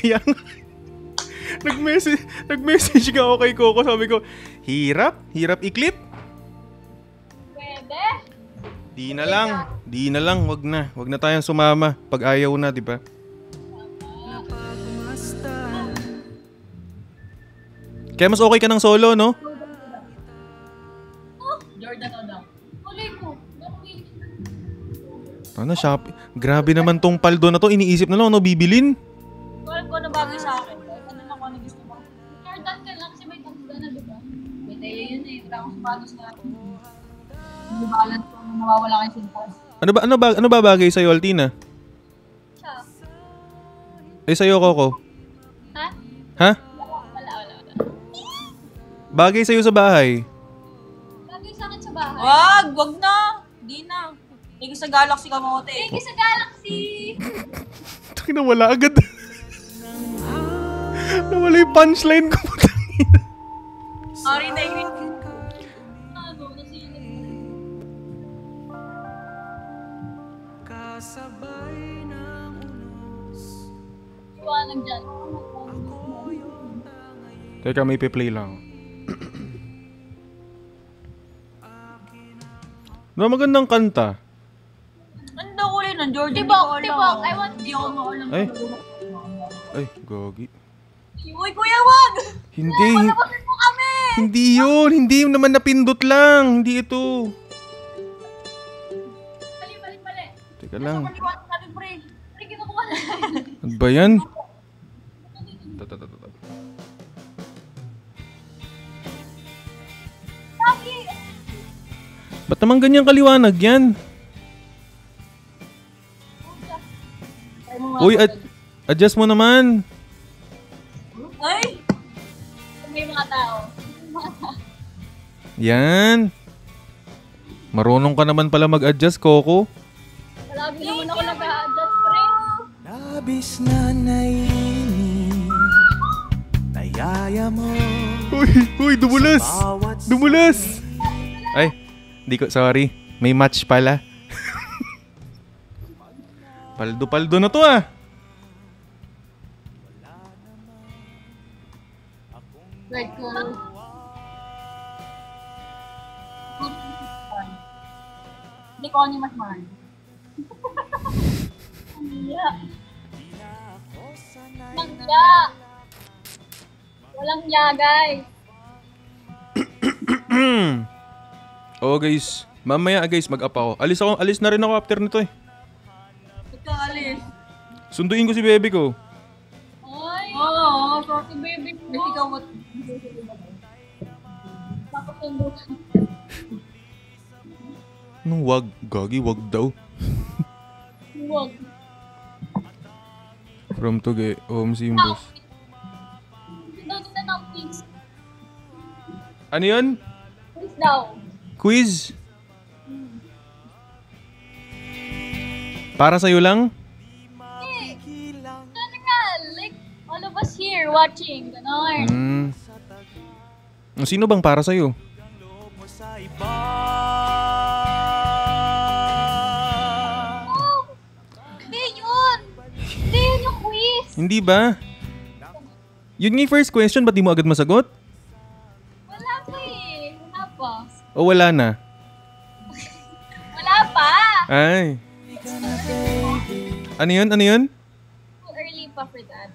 kaya nga. Nag-message ka ako kay Coco. Sabi ko, hirap i-clip. Pwede? Di na lang, wag na tayong sumama pag ayaw na, di ba? Kaya mas okay ka ng solo, no? Jordan o daw. Kulay ko. Ano, Shopee? Grabe naman tong paldo na to. Iniisip na lang ano bibilin. Kulang ko na bagay sa akin. Ano lang ko na gusto mo. Jordan ka lang kasi may tanda na, di ba? May tayo yun eh. Wala akong sapatos na. Hindi balance ko na nawawala kayo sintas. Ano ba bagay sa'yo, Altina? Siya. Eh, sa'yo, Coco? Ha? Ha? Wala. Bagay sa'yo sa bahay? Bagay sa akin sa bahay. Wag na. Di na. Hindi sa Galaxy kamote. Hindi sa Galaxy. Taki na wala agad. Nawala yung punchline ko. Sorry na yun. Ano, nasilip. Iwanag dyan. Teka, may pe-play lang. Magandang kanta. Ano kulay nun, Jordan? Tibok. I want you. Hindi ako maulam. Ay, gogi. Uy, kuya, wag! Hindi. Patapusin mo kami! Hindi yun. Hindi yun naman napindot lang. Hindi ito. Mali. Teka lang. Paliwanag natin, pre. Pre, kinukuha na. Ano ba yan? Ba't naman ganyan kaliwanag yan? Uy, adjust mo naman. Ay! May mga tao. Yan. Marunong ka naman pala mag-adjust, Coco. Palagi naman ako nag-a-adjust, pre. Labis na naiinip, nayaya mo. Uy, dumulas. Dumulas. Ay, sorry. May match pala. Paldo-paldo na to ah. Like, hindi ko ano mas mahal. Mangya. Walang ya, guys. Oo guys, mamaya guys mag-up ako. Alis na rin ako after nito eh. Alis. Sunduin ko si baby ko. Ay! Oo, sorry baby mo. Kasi ikaw what? Papakundo. Anong wag? Gagi, wag daw. Wag. From Tuge, home Simbos. Daw din na please. Ano yun? Please daw. Quiz? Para sa'yo lang? General, like, all of us here watching, gano'n. Sino bang para sa'yo? Oh, hindi yun. Hindi yun yung quiz. Hindi ba? Yun nga yung first question, ba't di mo agad masagot? Wala pa eh. Wala pa. O wala na? Wala pa. Ay. Ano yun? Too early pa for that.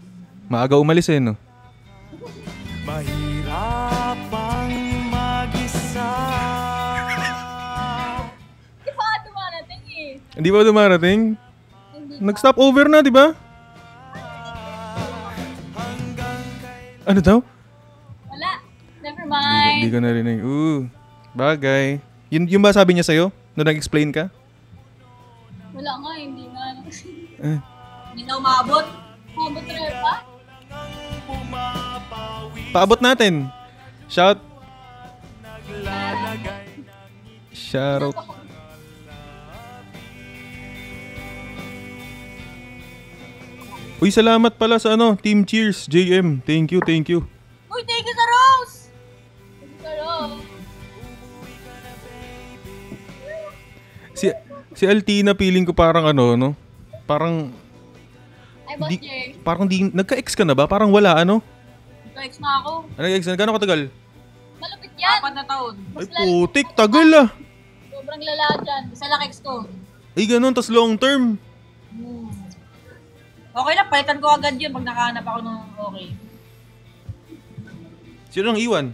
Maaga umalis eh, no? Mahirapang mag-isa. Hindi pa nga dumarating eh. Hindi ba dumarating? Hindi pa. Nag-stop over na, di ba? Ano daw? Wala. Never Hindi mind. ko narinig. Bagay. Yun ba sabi niya sa'yo? Nung nag-explain ka? Wala nga, hindi nga. Eh. Hindi na umabot. Umabot rin pa? Paabot natin. Shout out. Uy, salamat pala sa Team Cheers, JM. Thank you. Uy, thank you sa Rose! Thank you sa Rose. Si Altina feeling ko parang parang Ay, Boss Jay. parang nagka-ex ka na ba? Parang wala Nag-ex na ako. Nag-ex na? Gano'ng katagal? Malupit yan. 4 na taon. Ay, putik, tagal ah. Sobrang lala dyan. Isa lang ex ko. Ay, ganun, tas long term. Okay na, palitan ko agad yun pag nakahanap ako ng okay. Sino nang iwan?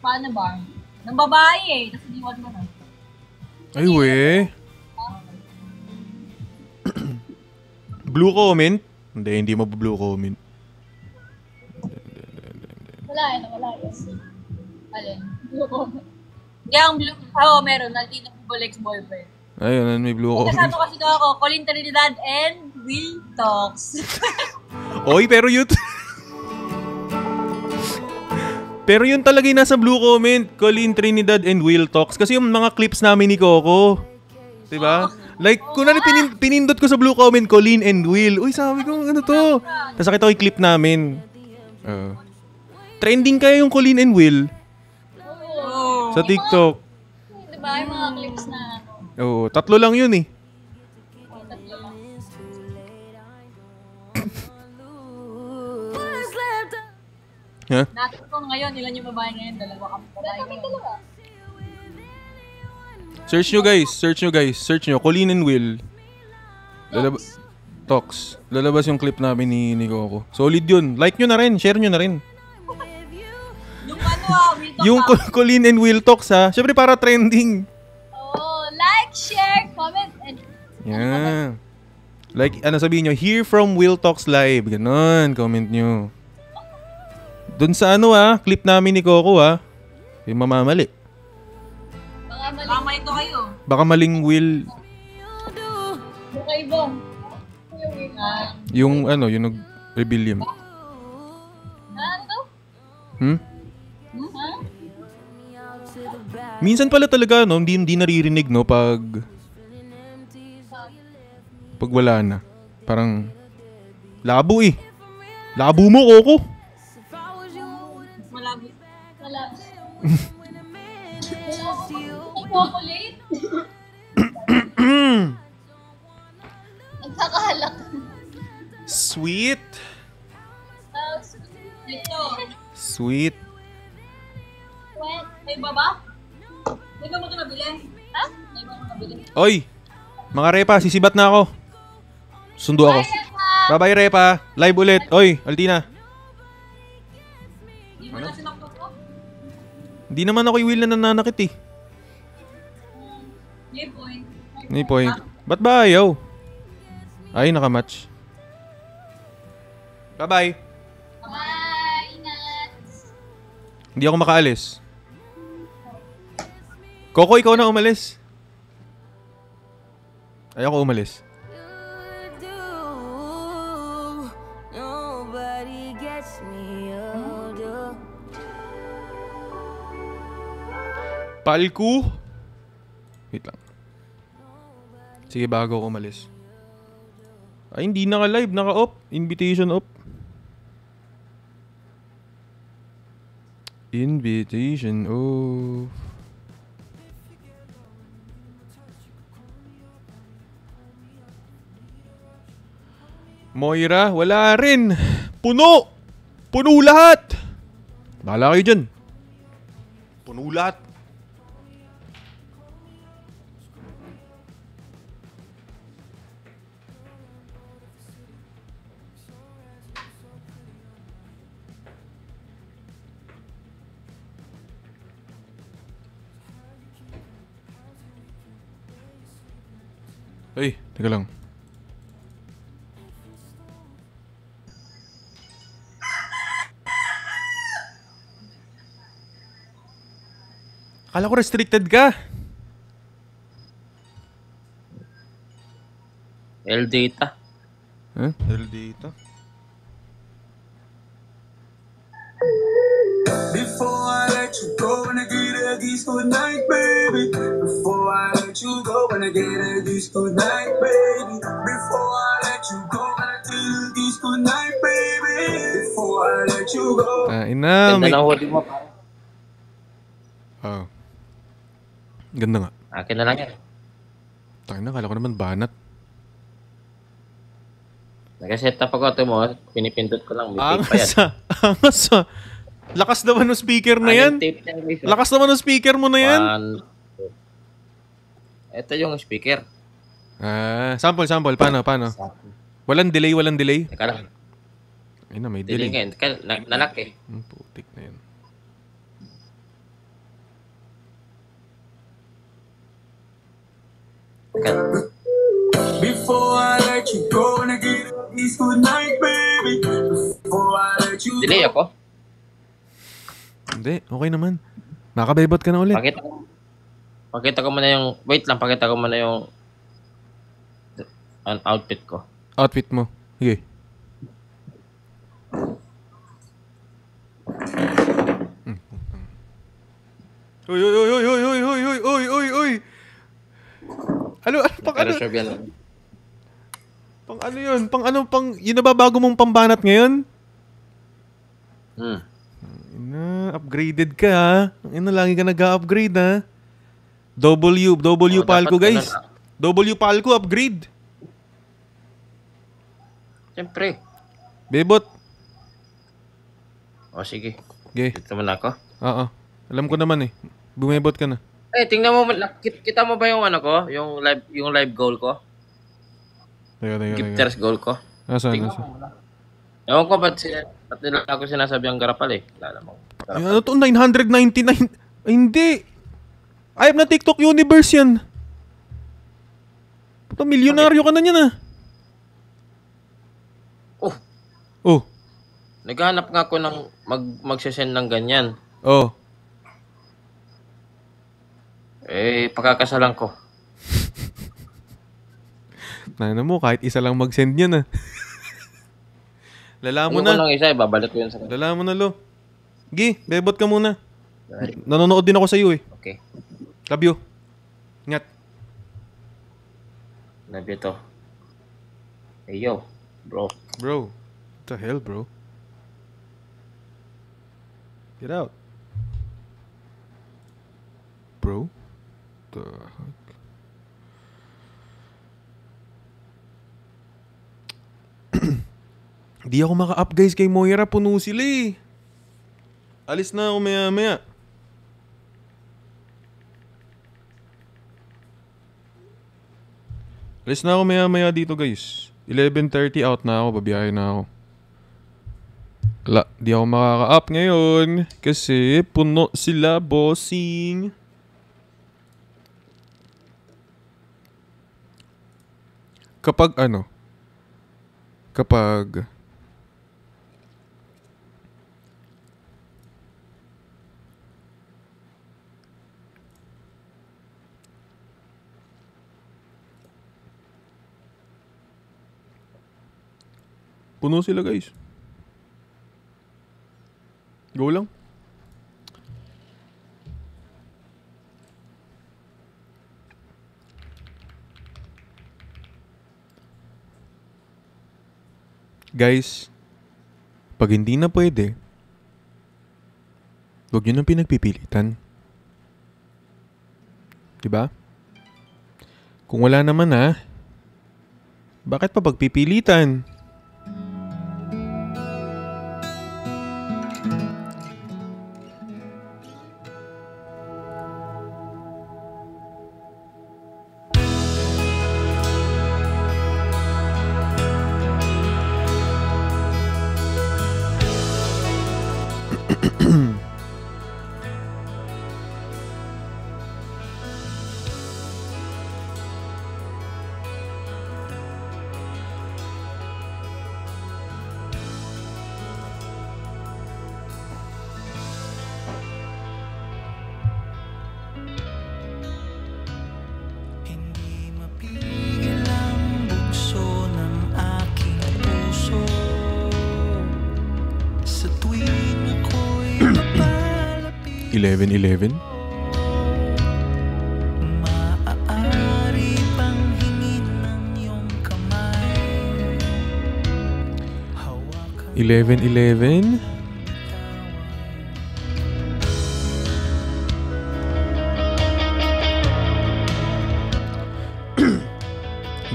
Paano ba? Nang babae eh. Tapos iniwan ko na. Ay, we. Blue comment? Hindi mo blue comment. Wala eh, nawala yun. Alin? Blue comment. Yung blue, meron. Nandito ko ex-boyfriend. Ayun, may blue comment. Kasama kasi ko ako, Colin Trinidad and Will Talks. Oy, pero yun... Pero yun talaga yung nasa blue comment, Colin Trinidad and Will Talks. Kasi yung mga clips namin ni Coco. Diba? Like, kunwari pinindot ko sa blue comment, Colin and Will. Uy, sabi ko, ano to? Tapos nakita ko yung clip namin. Trending kaya yung Colin and Will sa TikTok. Diba? Yung mga clips na Oo, 3 lang yun eh. Ha? Natin ko ngayon, ilan yung babae ngayon? 2 kami babae ngayon. Search nyo guys. Search nyo, Colin and Will. Talks. Lalabas yung clip namin ni Coco. Solid yun. Like nyo na rin. Share nyo na rin. Yung Will Talks. Yung Colin and Will Talks ha. Siyempre para trending. Like, share, comment, and... Yeah. Like, sabihin nyo, hear from Will Talks Live. Ganon, comment nyo. Doon sa clip namin ni Coco yung mamamali. Baka mali ito kayo. Baka maling Will. Baka ibang. Yung nag-rebellion. Ano to? Minsan pala talaga, hindi naririnig, pag wala na. Parang, labo eh. Labo mo, Coco. Malabo. Chocolate? Nagkakahalak. Sweet. Ito. Sweet. May baba? May ba mo ito nabili? Ha? May ba mo nabili? Oy, mga repa, sisibat na ako. Sundo ako. Bye-bye, repa. Live ulit. Oy, Altina. Hindi mo na sinakot ko? Hindi naman ako yung Will na nananakit eh. May point. Ba't ba ayaw? Ay, nakamatch. Bye-bye. Bye, ingat. Hindi ako makaalis. Coco, ikaw na umalis. Ayoko umalis. Palku. Wait lang. Sige, bago ako umalis. Ay, hindi naka-live. Naka-off. Invitation off. Invitation off. Moira, wala rin. Puno! Puno lahat! Bahala kayo dyan. Puno lahat. Ay, teka lang. Akala ko restricted ka. L-Data. Huh? L-Data? Before I let you go, when I get a kiss good night, baby. Before I let you go, when I get a kiss good night, baby. Before I let you go, when I get a kiss good night, baby. Before I let you go. Ina, Ganda may... ng hoodie mo, pare. Oh. Ganda nga. Akin na lang yan. Tayo na, kala ko naman banat. Nag-set up ako ito mo. Pinipindot ko lang. May tape pa yan. Angas ah. Lakas naman ng speaker na yan. Tape yan, guys. Lakas naman ng speaker mo na yan. Ito yung speaker. Sample. Paano? Walang delay. Teka lang. Ay na, may Delay delay. ngayon. Nanak eh. Putik na yan. Before I let you go, when I get a kiss good night, baby. Before I let you Delay go. ako. Hindi, okay naman. Makabebot ka na ulit. Pakita ko muna yung... Wait lang, pakita ko muna yung... Ang outfit ko. Outfit mo. Sige. Uy. Ano pang ano? Reserve yan. Pang ano yun? Yun na ba bago mong pambanat ngayon? Upgraded ka ha. Ina, lagi ka nag-upgrade ha. W Palco guys. W Palco upgrade. Siyempre. Bebot. O sige. Okay. Dito muna ako. Oo. Alam ko naman eh. Bumebot ka na. Tingnan mo, kita mo ba yung ano ko? Yung live goal ko? Gifters goal ko? Nasaan? Ewan ko ba't nila ako sinasabi ang garapal eh. Lala mo. Ay, ano to? 999? Ay, hindi. I have na TikTok universe yan. Puta, milyonaryo ka na yan ah. Oh. Naghahanap nga ako ng magsasend ng ganyan. Oh. Pagkakasalan ko. Nana mo, kahit isa lang mag-send yan ah. Lala mo na. Ano ko lang isa, babalik ko yun sa... Lala mo na, lo. Gi, bebot ka muna. Nanonood din ako sa iyo eh. Okay. Love you. Ingat. Love you to. Hey yo, bro. Bro. What the hell, bro? Get out. Bro? The heck? Di ako maka-up guys kay Moira. Puno sila eh. Alis na ako maya-maya. Alis na ako maya-maya dito guys. 11:30 out na ako. Babiyahe na ako. Di ako makaka-up ngayon. Kasi puno sila, bossing. Kapag puno sila guys. Go lang. Guys, pag hindi na pwede, huwag nyo nang pinagpipilitan. Diba? Kung wala naman bakit pa pagpipilitan? 11-11? Maaari pang hingin ng iyong kamay. 11-11?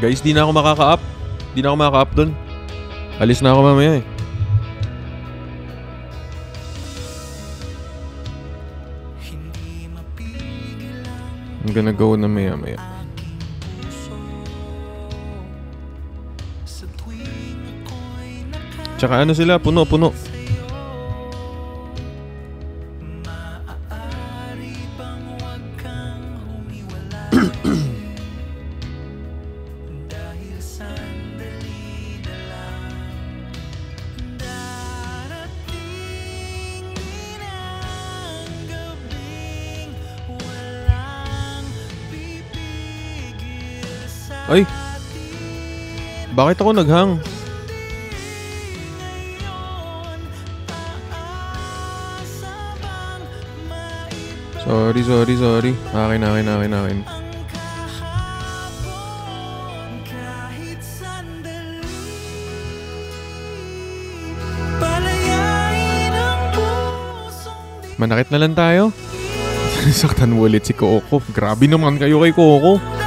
Guys, di na ako makaka-up. Di na ako makaka-up dun. Alis na ako mamaya eh. I'm gonna go na maya-maya. Tsaka ano sila, puno-puno. Ay! Bakit ako naghang? Sorry. Akin. Manakit na lang tayo. Saktan mo ulit si Coco. Grabe naman kayo kay Coco.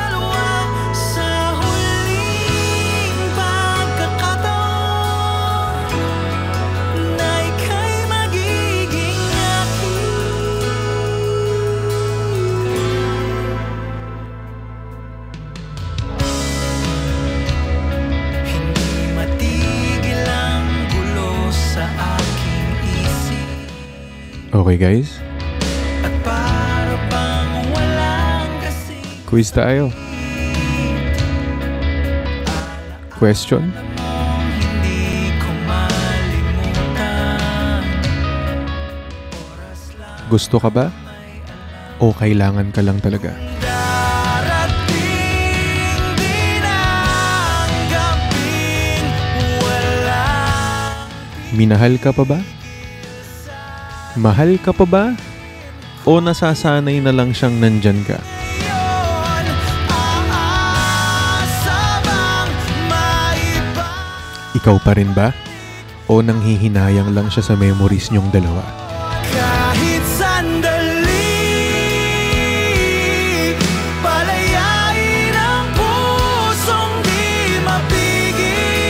Okay guys, quiz tayo. Question. Gusto ka ba? O kailangan ka lang talaga? Minahal ka pa ba? Mahal ka pa ba? O nasasanay na lang siyang nandyan ka? Ikaw pa rin ba? O nanghihinayang lang siya sa memories niyong dalawa? Kahit sandali, palayain ang pusong di mapigil.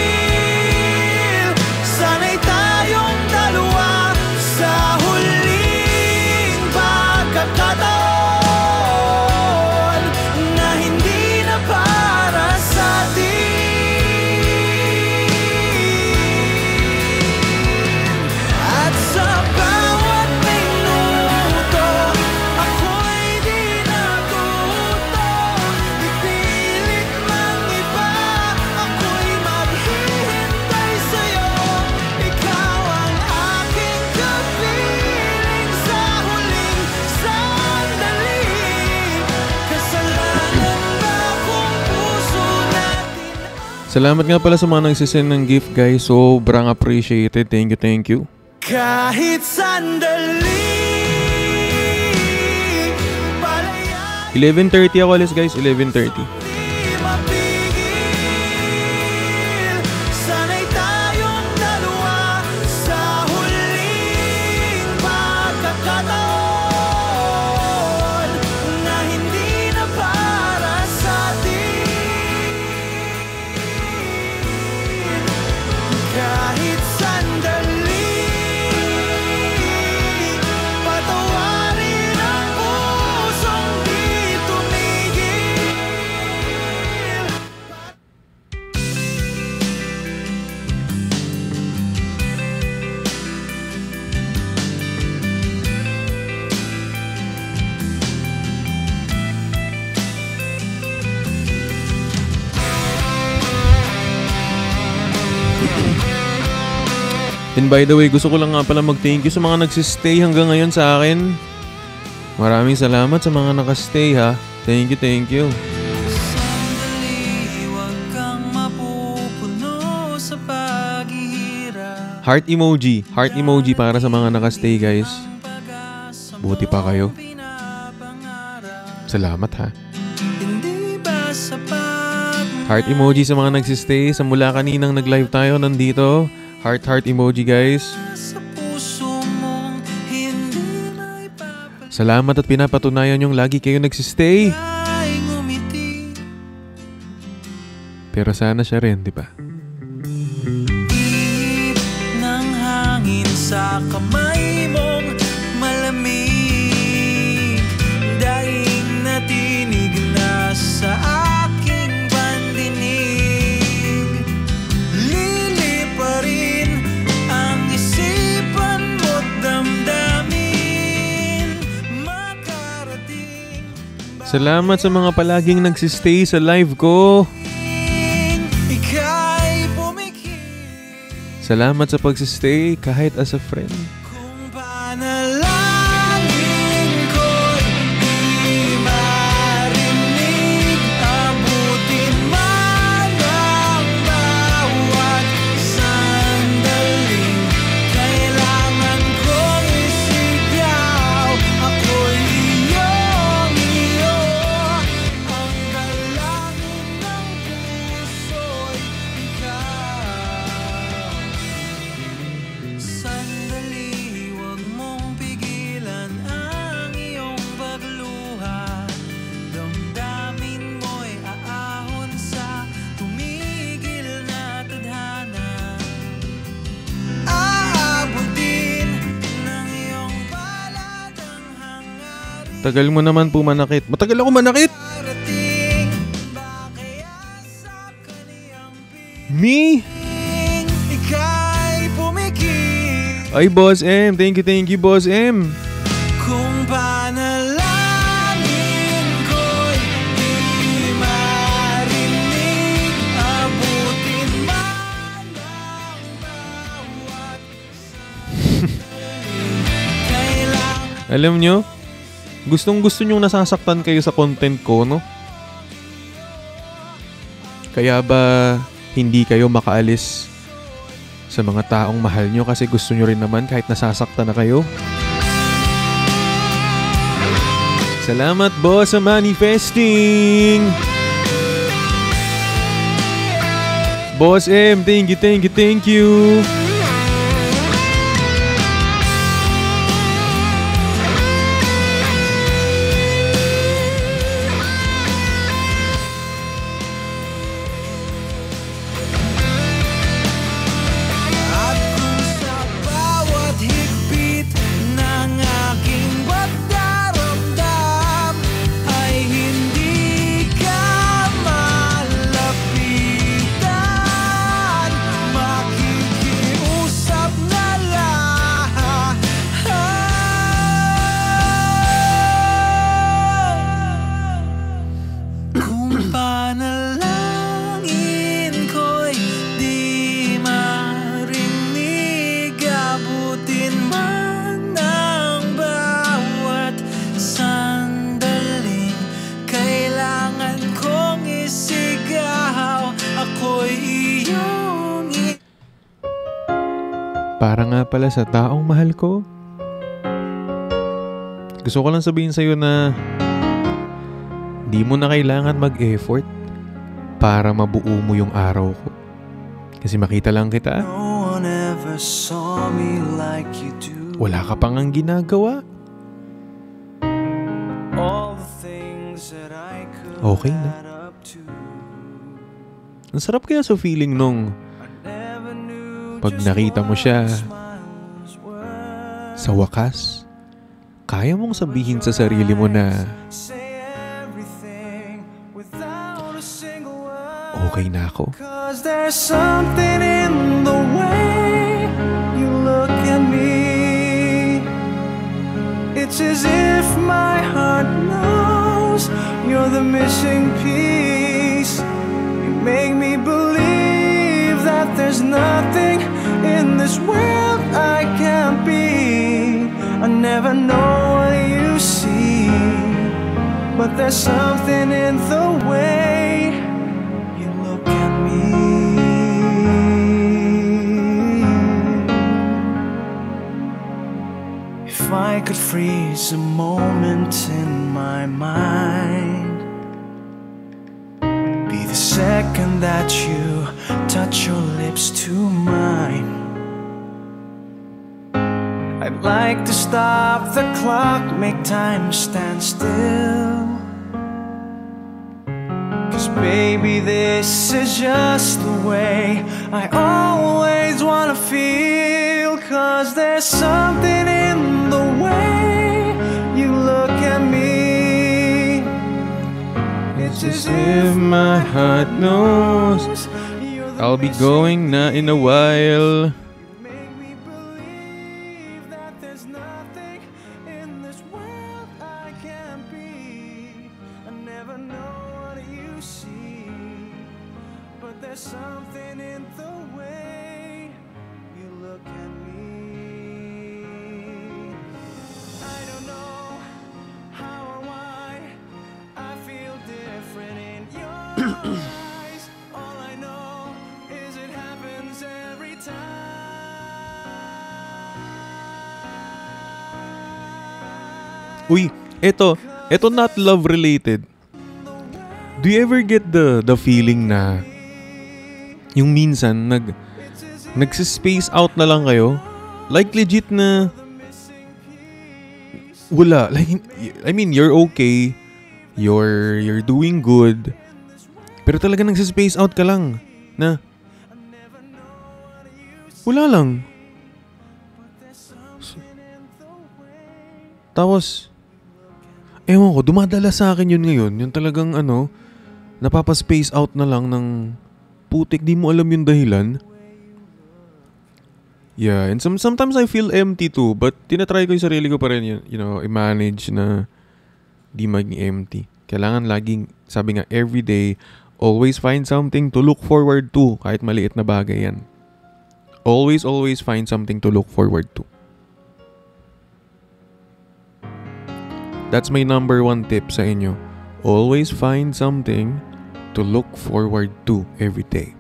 Sana'y tayong dalawa sa huling pagkakataon na hindi na para sa atin. At sa bawat minuto, ako'y di natuto. Ipilit mang iba, ako'y maghihintay sa'yo. Ikaw ang aking kapiling sa huling sandali. Kasalanan ba kung puso natin? Salamat nga pala sa mga nagsisend ng gift guys. Sobrang appreciated. Thank you. Kahit sandali, 11:30 ako alis guys. 11:30. di mapigil. Sana'y tayong dalawa sa huling pagkakataon na hindi na para sa atin. Kahit sandali, patawarin ang pusong di tumigil. And by the way, gusto ko lang nga pala mag-thank you sa mga nagsistay hanggang ngayon sa akin. Maraming salamat sa mga nakastay ha. Thank you. Sandali, huwag kang mapupuno sa paghihirap. Heart emoji. Heart emoji para sa mga nakastay, guys. Buti pa kayo. Salamat, ha. Heart emoji sa mga nagsistay. Sa mula kaninang nag-live tayo, nandito. Heart emoji, guys. Salamat at pinapatunayan yung lagi kayo nagsistay. Pero sana siya rin, di ba? Ng hangin sa kamay mong malamig, daing na tinig na sa aking pandinig. Liliparin ang isipan mo't damdamin, makarating. Salamat sa mga palaging nagsistay sa live ko. Salamat sa pagsistay kahit as a friend. Kung panalangin ko'y di marinig, abutin man ang bawat sandaling. Kailangan kong isigaw, ako'y iyong-iyo. Ang dalangin ng puso'y ikaw. Sandali, huwag mong pigilan ang iyong pagluha. Damdamin mo'y aahon sa tumigil na tadhana. Aabutin ng iyong palad ang hangarin. Tagal mo naman po manakit. Matagal ako manakit. Me? Ika'y pumikit. Ay, Boss M. Thank you, Boss M. Kung panalangin ko'y di marinig, abutin man ang bawat kailangan. Alam nyo, gustong-gusto nyong nasasaktan kayo sa content ko, no? Kaya ba hindi kayo makaalis sa mga taong mahal nyo kasi gusto nyo rin naman kahit nasasaktan na kayo? Salamat, boss, sa manifesting! Boss M, thank you! At kung sa bawat higpit ng aking pagdaramdam ay hindi ka malapitan, makikiusap na lang. Kung panalangin ko'y di marinig, abutin man ang bawat sandaling. Kailangan kong isigaw, ako'y iyong Para nga pala sa taong mahal ko. Gusto ko lang sabihin sa'yo na di mo na kailangan mag-effort para mabuo mo yung araw ko. Kasi makita lang kita, No one ever saw me like you do. wala ka pang ang ginagawa. All the things that I could Okay na. add up to. Ang sarap kaya sa feeling nung Never knew pag just nakita mo siya what smiles were. sa wakas, kaya mong sabihin sa sarili mo na Say everything without a single word. okay na ako. 'Cause there's something in the way you look at me. It's as if my heart knows you're the missing piece. You make me believe that there's nothing in this world I can't be. I never know what you see, but there's something in the way you look at me. If I could freeze a moment in my mind, be the second that you touch your lips to mine. I'd like to stop the clock, make time stand still. 'Cause baby, this is just the way I always wanna feel. 'Cause there's something in the way you look at me. It's as if my heart knows I'll be going na in a while. Uy, eto not love related. Do you ever get the feeling na yung minsan nagsi-space out na lang kayo? Like legit na wala. Like, I mean, you're okay. You're doing good. Pero talaga nagsi-space out ka lang na wala lang. Tapos ewan ko, dumadala sa akin yun ngayon. Yung talagang napapa-space out na lang ng putik, di mo alam yung dahilan. Yeah, and sometimes I feel empty too, but tinatry ko yung sarili ko pa rin i-manage na di maging empty. Kailangan laging, sabi nga, everyday, always find something to look forward to, kahit maliit na bagay yan. Always find something to look forward to. That's my number one tip sa inyo. Always find something to look forward to every day.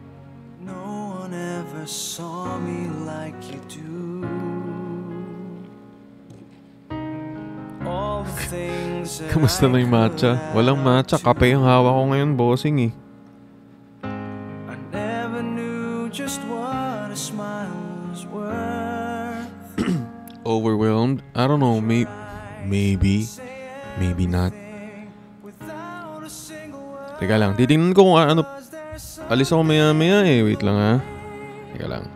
No one ever saw me like you do. All the things that Kamusta na yung matcha? Walang matcha. Kape yung hawak ko ngayon, bossing eh. I never knew just what a smile was worth. Overwhelmed? I don't know. Maybe. Maybe not. Teka lang. Titingnan ko kung ano. Alis ako maya eh. Wait lang ha. Teka lang.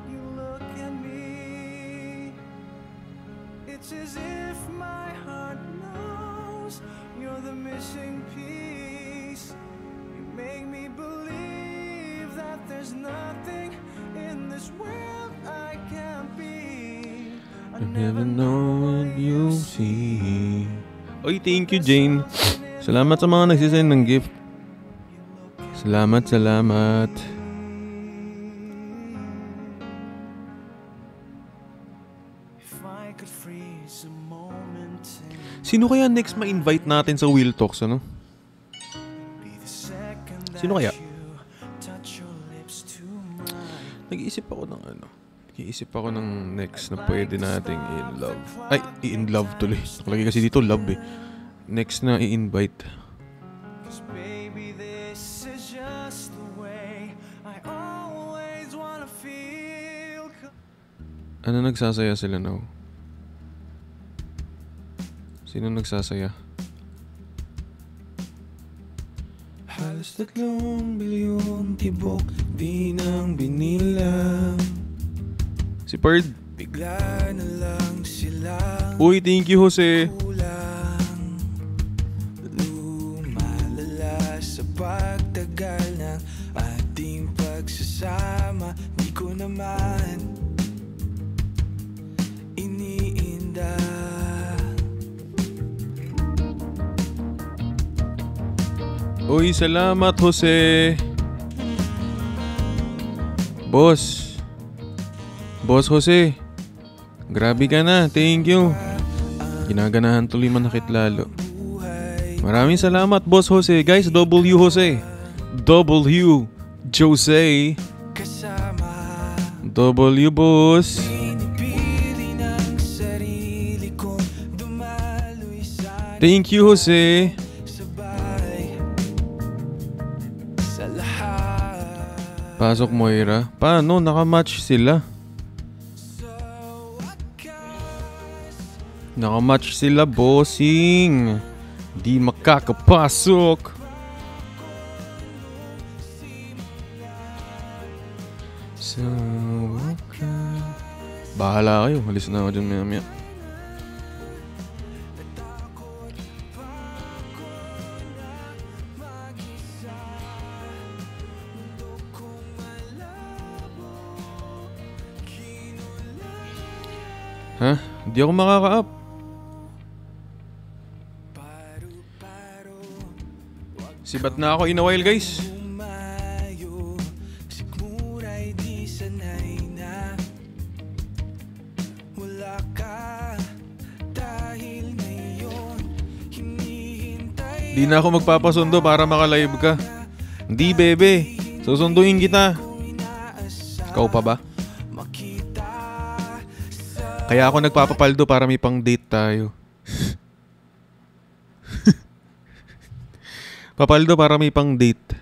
I never know what you see. Oy, thank you, Jane. Salamat sa mga nagsisend ng gift. Salamat. Sino kaya next ma-invite natin sa Wheel Talks, ano? Sino kaya? Nag-iisip ako ng next na pwede nating in-love. Ay, i-in-love tuloy. Nakalagay kasi dito love eh. Next na i-invite. Ano nagsasaya sila now? Sino nagsasaya? Halos 3 bilyon tibok di nang binilang. Si Bird. Bigla na lang sila. Uy, thank you, Jose. Lumalala sa pagtagal ng ating pagsasama. Di ko naman iniinda. Uy, salamat, Jose. Boss Jose, grabe ka na, thank you. Ginaganahan tuloy manakit lalo. Maraming salamat, Boss Jose. Guys, W Jose. W Jose. W Boss. Pinipili ng sarili kong Thank you, Jose. Pasok, Moira. Paano? Nakamatch sila. Nakamatch sila, bossing. Di makakapasok. So, okay. Bahala kayo. Halis na ako dyan maya-maya. Ha? Hindi ako makaka-up. Sibat na ako in a while, guys. Di na ako magpapasundo para maka-live ka. Hindi, bebe. Susunduin kita. Ikaw pa ba? Kaya ako nagpapapaldo para may pang-date tayo. Papaldo para may pang-date.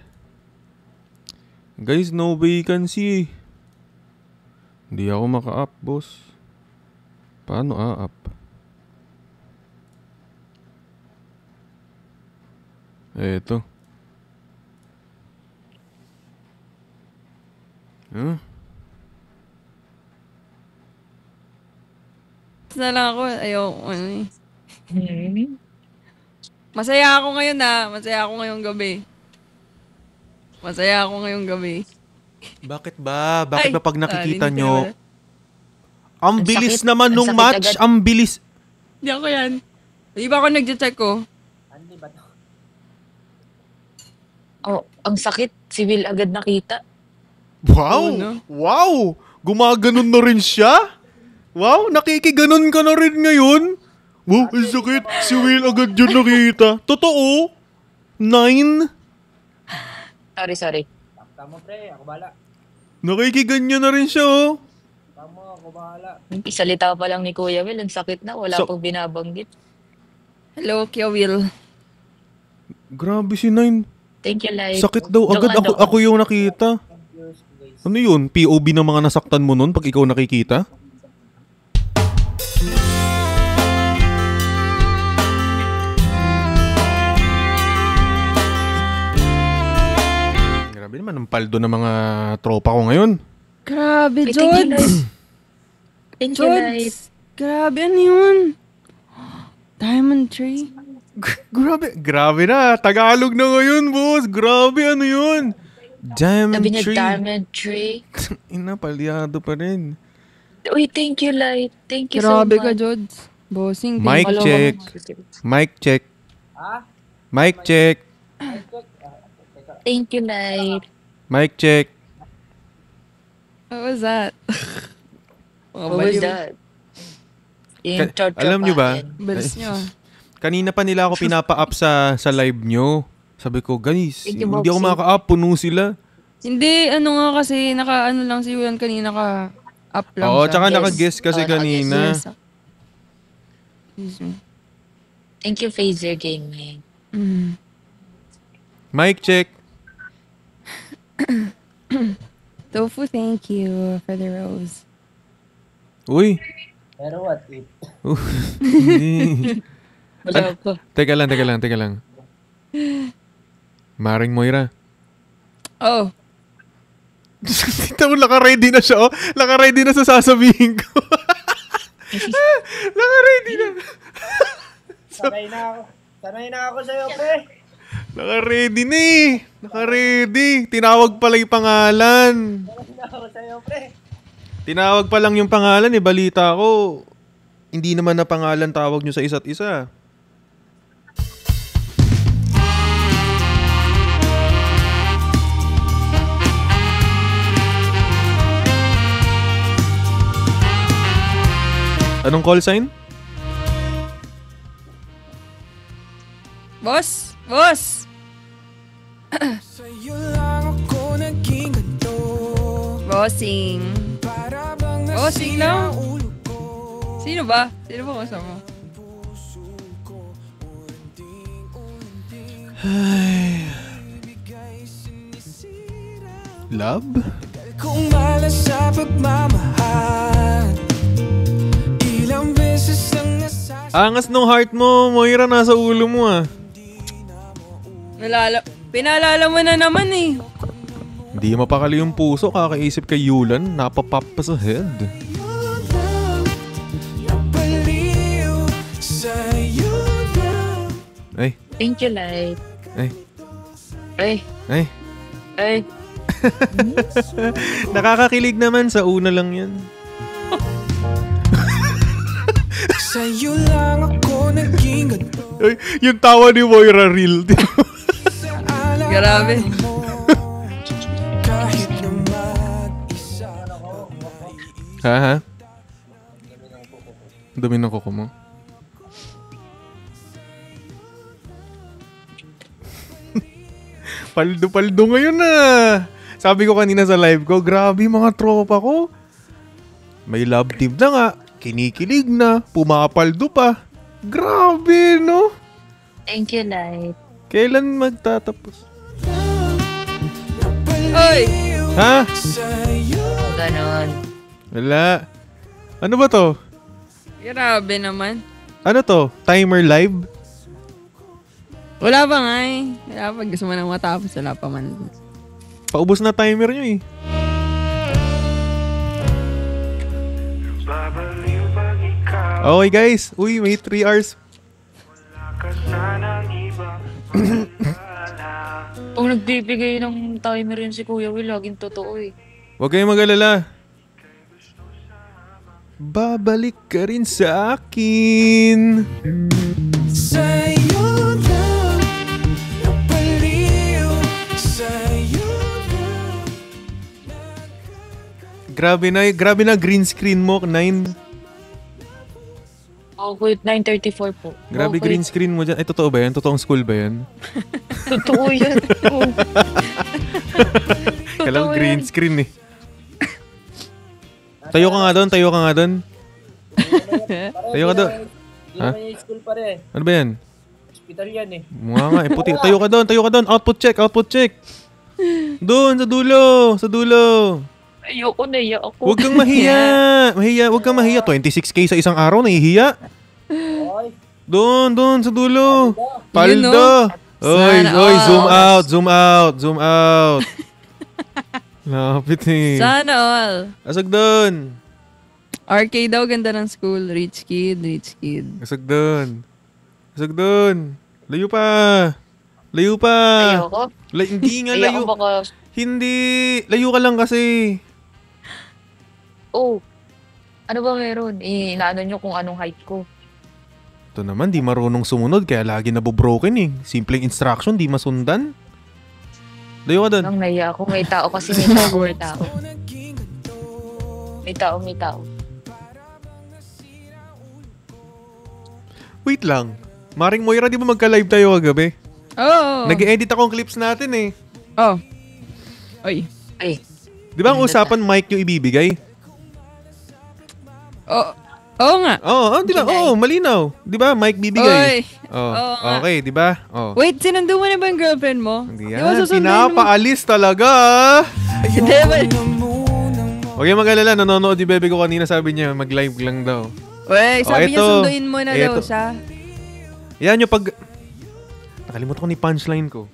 Guys, no vacancy. Hindi ako maka-up, boss. Paano a-up? Eto. Huh? Na lang ako. Ayoko. Masaya ako ngayon Masaya ako ngayong gabi. Masaya ako ngayong gabi. Bakit ba? Bakit Ay, ba pag nakikita hindi nyo? naman. Ang bilis naman nung match. Ang bilis. Hindi ako yan. Di ba ako nag-check ko? Oh, ang sakit. Si Will agad nakita. Wow! Wow! Gumaganon na rin siya? Wow, nakikiganon ka na rin ngayon? Wow, ang sakit. Si Will agad yun nakita. Totoo? 9? Sorry. Tama pre, ako bahala. Nakikiganyan na rin siya, oh. Tama, ako bahala. Isalita pa lang ni Kuya Will, ang sakit na. Wala pang binabanggit. Hello, Kuya Will. Grabe si 9. Thank you, Light. Sakit daw. Agad ako yung nakita. Ano yun? POV ng mga nasaktan mo nun pag ikaw nakikita? Grabe naman ang paldo ng mga tropa ko ngayon. Grabe, Jods. Thank you, Light. Grabe, ano yun? Diamond tree? Grabe na. Tagalog na ngayon, boss. Grabe, ano yun? Diamond Sabi niya tree. diamond tree. Ina, palyado pa rin. Uy, thank you, Light. Thank you Grabe so much. ka, Jods. Bossing. Mic check. Mic check. Mic check. Thank you, Light. Mic check. What was that? What was that? Yung Alam nyo ba? Bilis nyo. Kanina pa nila ako pinapa-up sa live nyo. Sabi ko, guys, Thank you, hindi ako Bobsy. maka-up. Puno sila. Hindi, ano nga kasi, naka-ano lang si Will kanina ka-up lang Oo, siya. tsaka naka-guest kasi Oo, kanina. naka-guest. Excuse me. Thank you, Phaser Gaming. Mic check. Tofu, thank you for the rose. Uy. Pero what if? Hindi. Wala pa. Teka lang. Maring Moira. Oh. Ito, naka-ready na siya, oh. Naka-ready na sa sasabihin ko. Naka-ready na. Sanay na ako sa'yo, pre. Naka-ready na eh. Naka-ready. Tinawag pala yung pangalan. Sanay na ako sa'yo, pre. Tinawag pa lang yung pangalan eh. Balita ko. Hindi naman na pangalan tawag nyo sa isa't isa. Anong call sign? Boss! Bossing. Bossing lang. Sino ba kasama? Ay. Love? Kung malas sa pagmamahal, ilang beses lang Angas nung heart mo, Moira, nasa ulo mo ah. Pinaalala mo na naman eh. Hindi mapakali yung puso, kakaisip kay Yulan, napapap pa sa head. Ay. Thank you, Light. Ay. Ay. Ay. Ay. Nakakakilig naman, sa una lang yan. Sa'yo lang ako naging Ay, yung tawa ni Moira real. Grabe. kahit na mag-isa. Ha? Dumi ng kuko mo? Paldo ngayon na. Sabi ko kanina sa live ko, grabe mga tropa ko. May love team na nga. Kinikilig na. Pumapaldo pa. Grabe, no? Thank you, Light. Kailan magtatapos? Oy! Ha? Ganon. Wala. Ano ba to? Grabe naman. Ano to? Timer live? Wala pa nga eh. Wala pa. Gusto mo nang matapos. Wala pa man. Paubos na timer nyo eh. Okay guys. Uy, may 3 hours. Kung nagbibigay ng timer yun si Kuya Will, laging totoo eh. Huwag kayong mag-alala. Babalik ka rin sa akin. Sa'yo lang napaliw. Sa'yo lang. Grabe na green screen mo, 9. Okay, 9:34 po. Grabe Okay. green screen mo dyan. Ay, totoo ba yan? Totoong school ba yan? Totoo yan. Kailang green screen eh. Tayo ka nga doon. Tayo ka doon. Ha? May school pa rin. Ano ba yan? Hospital yan eh. Mukha nga eh. Puti. Tayo ka doon. Output check. Doon, sa dulo. Ayoko, naiyak ako. Huwag kang mahiya. Huwag kang mahiya. 26K sa isang araw, nahihiya. Doon, sa dulo. Paldo. Oy, zoom out. Lapit eh. Sana all. Asag doon. RK daw, ganda ng school. Rich kid. Asag doon. Layo pa. Ayoko. Hindi nga layo. Ayoko baka... Hindi. Layo ka lang kasi. Oh. Ano ba meron? Inaano nyo kung anong height ko. Ito naman, di marunong sumunod kaya lagi nabobroken eh. Simpleng instruction, di masundan. Layo ka doon. Nang naiya ako. May tao kasi may tao. May tao. Wait lang. Maring Moira, di ba magka-live tayo kagabi? Oo. Nag-edit akong clips natin eh. Oh. Oy. Ay. Di ba ang usapan mic yung ibibigay? Oo nga. Di ba? Malinaw. Di ba? Mic bibigay. Oy. Oo nga. Okay, di ba? Wait, sinundo mo na ba yung girlfriend mo? Hindi yan. Pinapaalis talaga. Hindi ba? Okay, mag-alala. Nanonood yung bebe ko kanina. Sabi niya, mag-live lang daw. Uy, sabi niya sunduin mo na daw siya. Yan yung pag... Nakalimutan ko ni punchline ko.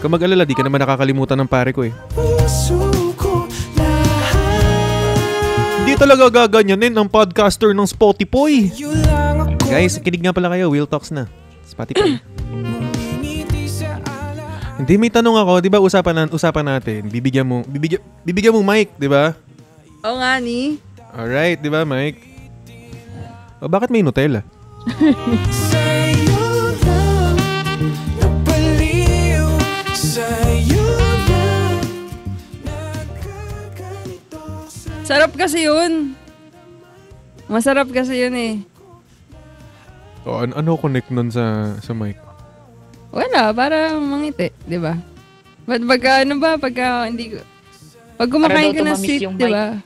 Kung mag-alala, di ka naman nakakalimutan ng pare ko eh. Hindi talaga gaganyanin ang podcaster ng Spotify. Guys, kinig nga pala kayo. Will Talks na. Spotify. Hindi, may tanong ako. Di ba usapan natin? Bibigyan mo mic, di ba? Oo nga ni. Alright, di ba Mike? Bakit may Nutella? Sarap kasi yun. Masarap kasi yun eh. Ano connect nun sa mic? Wala, para mangiti, di ba? Pagka hindi ko... Pag kumakain ka ng sweet, di ba?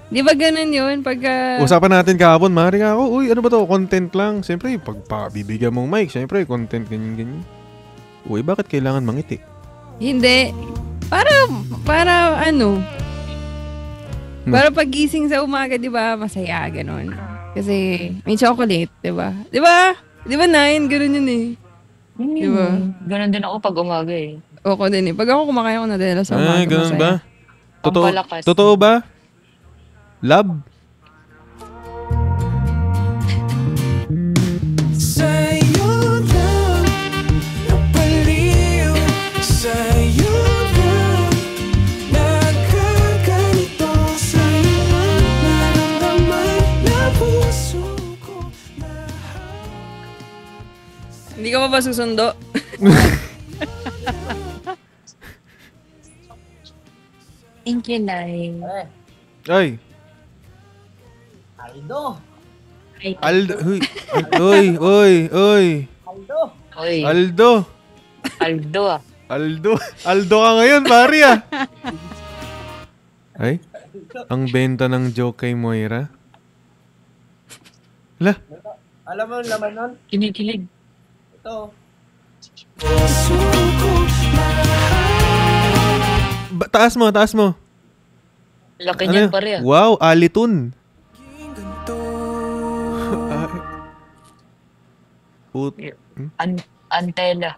Di ba ganun yun? Pagka... Usapan natin kahapon, mari nga ako, uy, ano ba to? Content lang. Siyempre, pag bibigyan mong mic, siyempre, content, ganyan. Uy, bakit kailangan mangiti? Hindi. Para ano? Para pagising sa umaga, di ba? Masaya, ganun. Kasi may chocolate, di ba? Di ba? Di ba, Nine? Ganun yun eh. Di ba? Ganun din ako pag umaga eh. Ako din eh. Pag ako kumakain ako na dela sa umaga, ganun masaya. ba? Pampalakas. Totoo ba? Love? Sa'yo lang napaliw, sa'yo lang nagkaganito, sa'yo lang nararamdaman na puso ko. Hindi ka ba susundo? Thank you, Lai. Ay. Aldo. Aldo. Uy. Aldo. Oy. Aldo. Aldo ah. Aldo ka ngayon, pare ah. Ay. Ang benta ng joke kay Moira. La. Alam mo yung laman nun? Kinikilig. Ito. Taas mo. Laki Ano niyan yun? pare ah. Wow, alitun. Antela.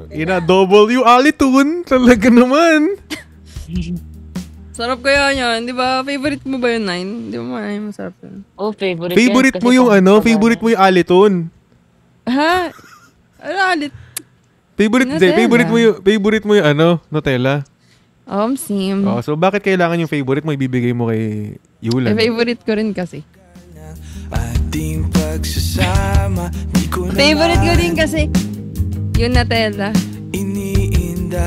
W alitun. Talaga naman. Sarap kaya yan. Di ba? Favorite mo ba yun, Nine? Di ba masarap yun? Oh, favorite Favorite yan, mo kasi yung pang- ano? Favorite mo yung alitun. Ha? Ano alit? Favorite mo yung ano? Nutella. Same. Oh, so bakit kailangan yung favorite mo ibibigay mo kay Yulan? Favorite ko rin kasi. Ating pagsasama, di ko na Favorite ko din kasi yung Nutella. iniinda.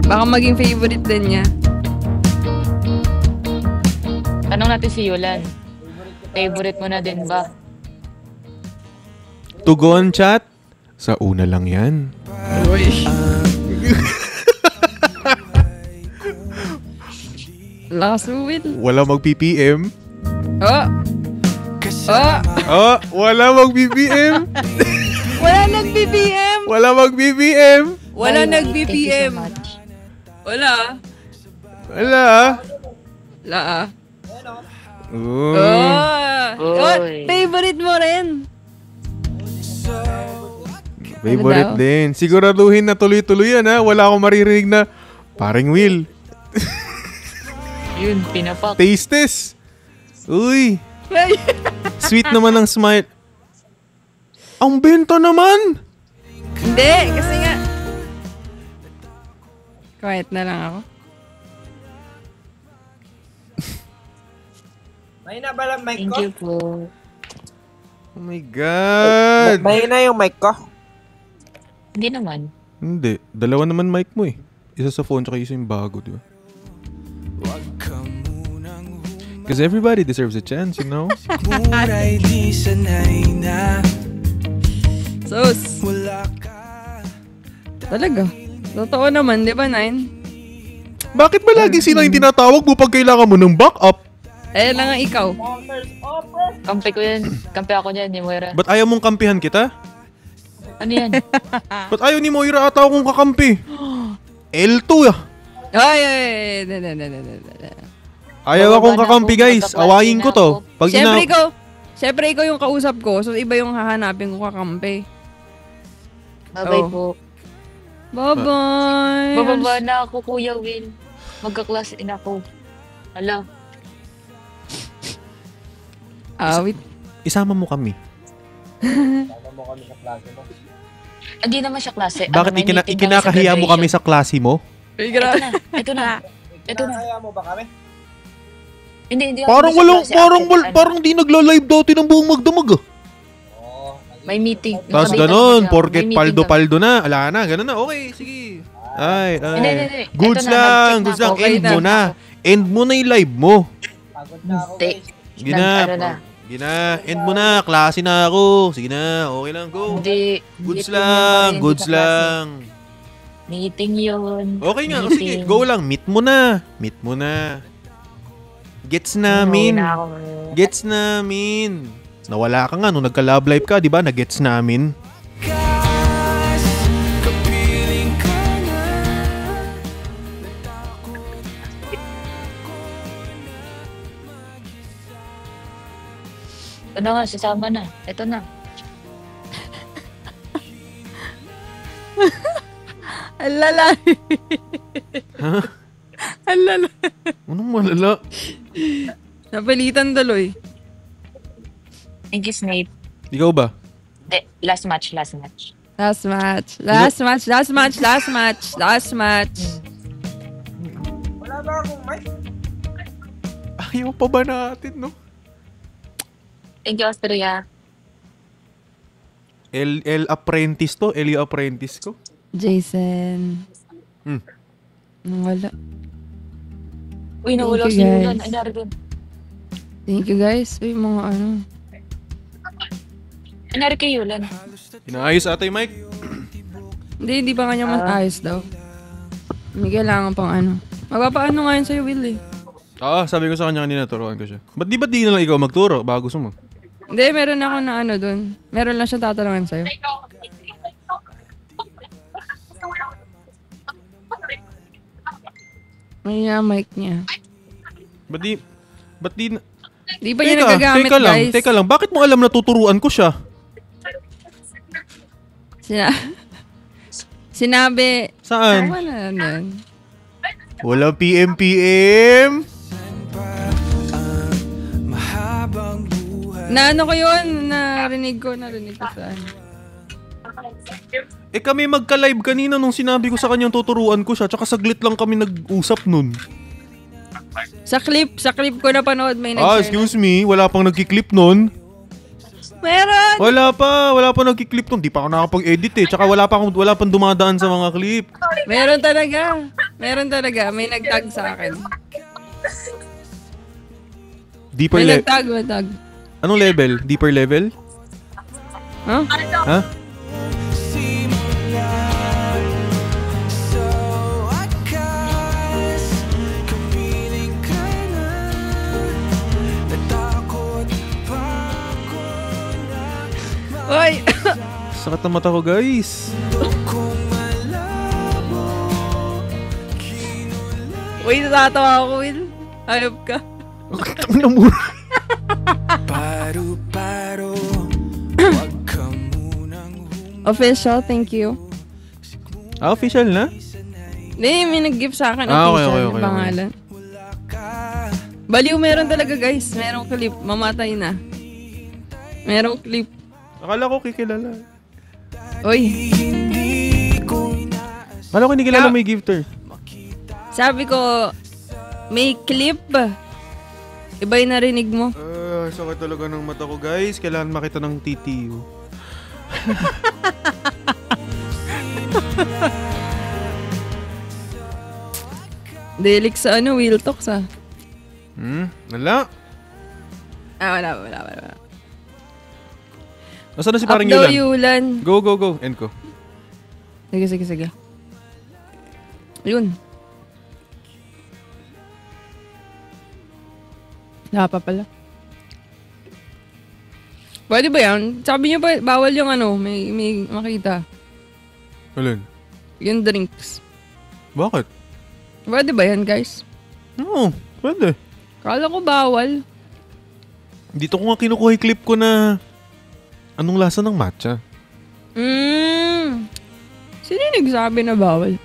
Baka maging favorite din niya. Tanong natin si Yulan. Favorite mo na din ba? Tugon chat? Sa una lang yan. Uy. Lakas mo, Will. Wala mag-PPM. Wala mag-BPM. Wala nag-BPM. Wala mag-BPM. Wala nag-BPM. Wala. Favorite mo rin. Favorite Ano daw? din. Siguraduhin na tuloy-tuloy yan ha. Wala akong maririnig na paring Will. Yun, pinapak. Taste test. Uy. Sweet naman ang smile. Ang benta naman. Hindi, kasi nga. Quiet na lang ako. Mahina ba lang mic ko? Thank you po. Oh my God. Mahina yung mic ko? Hindi naman. Hindi. Dalawa naman mic mo eh. Isa sa phone tsaka isa yung bago, di ba? Because everybody deserves a chance, you know? Kulay di sanay na. Sus. Talaga. Totoo naman, di ba, Nine? Bakit ba lagi sila yung tinatawag mo pag kailangan mo ng backup? Lang nga ikaw. Kampi ko yan. Kampi ako niyan, ni Moira. Ba't ayaw mong kampihan kita? Ano yan? Ba't ayaw ni Moira ata akong kakampi? L2 ah. Ay. Ayaw akong kakampi guys. Awayin ko to. Pag Siyempre ikaw yung kausap ko, so iba yung hahanapin ko kakampi. Bye-bye po. Bye-bye. Bababa na ako, Kuya Will. Magkaklase na ako. Hala. Wait. Isama mo kami. Hindi naman siya klase. Bakit may meeting kami sa ikinakahiya mo kami graduation. sa klase mo? Ito na. Kaya mo ba kami? Hindi Parang ako walang, klase, parang di nagla-live dati ng buong magdamag ah. May meeting. Tapos Nakabita ganon, naman siya. porket May meeting paldo-paldo na. Ala na, ganon na. Okay, sige. Ay. Hindi. Goods Ito na, lang, nag-check goods na lang. ako. End mo na. End mo na yung live mo. Hindi. Gina. End mo na. Klase na ako. Sige na. Okay lang, go. Hindi. Goods lang. Goods lang. Meeting yun. Okay nga, sige, go lang. Meet mo na. Gets namin. Gets namin. Nawala ka nga nung nagka-love life ka, di ba? Na-gets namin. Ito na nga, sasama na. Ito na. Alala. Ha? Alala. Anong malala? Napilitan tuloy. Thank you, Snape. Ikaw ba? Last match. Last match. Wala ba akong mic? Ayaw pa ba natin, no? Thank you, Austria. El Apprentice to? Elio Apprentice ko? Jason. Wala. Uy, nawala si Yulan. Ay, naroon. Thank you, guys. Uy, mga ano. Ay, naroon kay Yulan. Inaayos ata yung mic? Hindi pa kanya ayos daw. May kailangan pang ano. Magpapaano nga yun sa'yo, Will eh. Sabi ko sa kanya kanina, turuan ko siya. Ba't di na lang ikaw magturo? Bago gusto mo. Hindi, meron ako na ano dun. Meron lang siya tatanungan sa'yo. May mic niya. Ba't di Di ba niya nagagamit, guys? Teka lang, bakit mo alam na tuturuan ko siya? Sinabi. Saan? Yan. Walang PM. Naano ko yun? Narinig ko saan. Kami magka-live kanina nung sinabi ko sa kanyang tuturuan ko siya, tsaka saglit lang kami nag-usap nun. Sa clip ko napanood may nag-share. Excuse me, wala pang nagki-clip nun. Meron! Wala pa nagki-clip nun. Di pa ako nakapag-edit eh. Tsaka wala pang dumadaan sa mga clip. Meron talaga. May nag-tag sa akin. Deeper may level. nag-tag. Anong level? Deeper level? Huh? Ha? Oy! Sakit na mata ko, guys. Uy, natatawa ako, Will. Hayop ka. Ang namura. Official, thank you. Official na? Hindi, may nag-gift sa akin. Okay. Pangalan. Baliw, meron talaga, guys. Merong clip. Mamatay na. Merong clip. Akala ko kikilala. Uy. Akala ko hindi kilala may gifter. Sabi ko, may clip. Iba yung narinig mo. Sakit talaga ng mata ko, guys. Kailangan makita ng TTU. Delik sa Wheel Talks Wala. Wala. Nasaan na si parang Yulan? Go. End ko. Sige. Yun. Wala pa pala. Pwede ba yan? Sabi niyo ba, bawal yung may makita. Alin? Yung drinks. Bakit? Pwede ba yan, guys? Oo, pwede. Kala ko bawal. Dito ko nga kinukuha yung clip ko na anong lasa ng matcha. Sino yung nagsabi na bawal?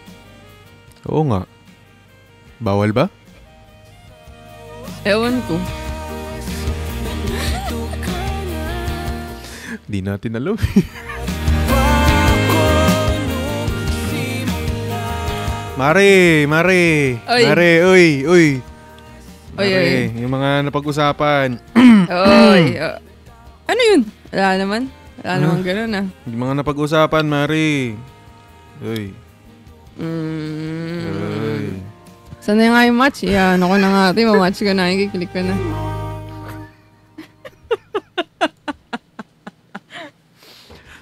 Oo nga. Bawal ba? Ewan ko. Di natin alam. Mare. Uy. Mare, yung mga napag-usapan. Oy. Ano yun? Wala naman ganun Yung mga napag-usapan, Mare. Uy. Sana nga yung match? Yan, ako na nga. Match ka na. Ikiklik ka na.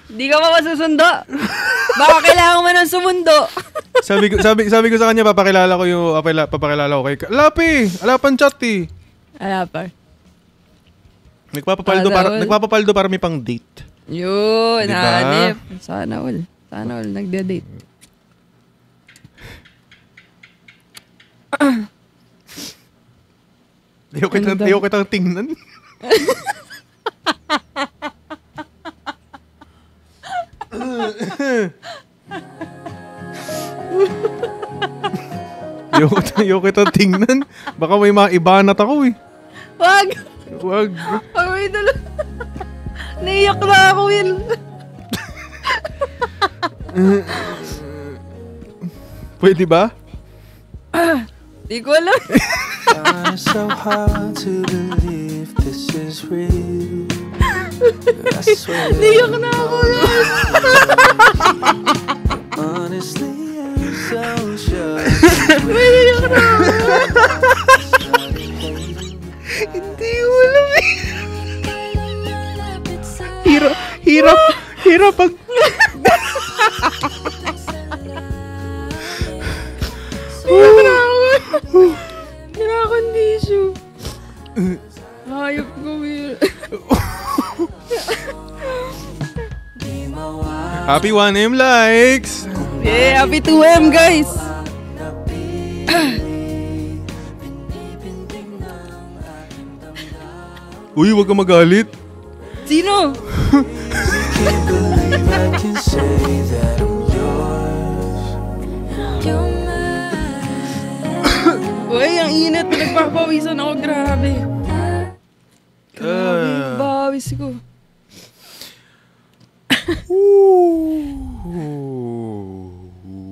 Di ka pa masusundo. Baka kailangan mo ng sumundo. sabi ko sa kanya, papakilala ko kay Lapi. Alapan chat eh. Alapa. Nagpapapaldo para may pang date. Yun, Diba? hanip. Sana all, nagde-date. Ayaw kitang tingnan. Ayaw kitang tingnan. Baka may maibanat ako eh. Wag! Wag. Naiyak na ako, Will. Pwede ba? Di ko alam. It's so hard to believe this is real. I swear. Naiyak na ako, Will. Honestly, I'm so sure. Naiyak na ako. Hindi ko alam eh. Hirap pag... Kinakondisyo. Hayop ko, Will. Happy 1M likes! Yeah, happy 2M, guys. Uy, wag ka magalit. Sino? Can't believe I can say that I'm yours. Uy, ang init. Nagpapawisan ako. Grabe. Bawis ko.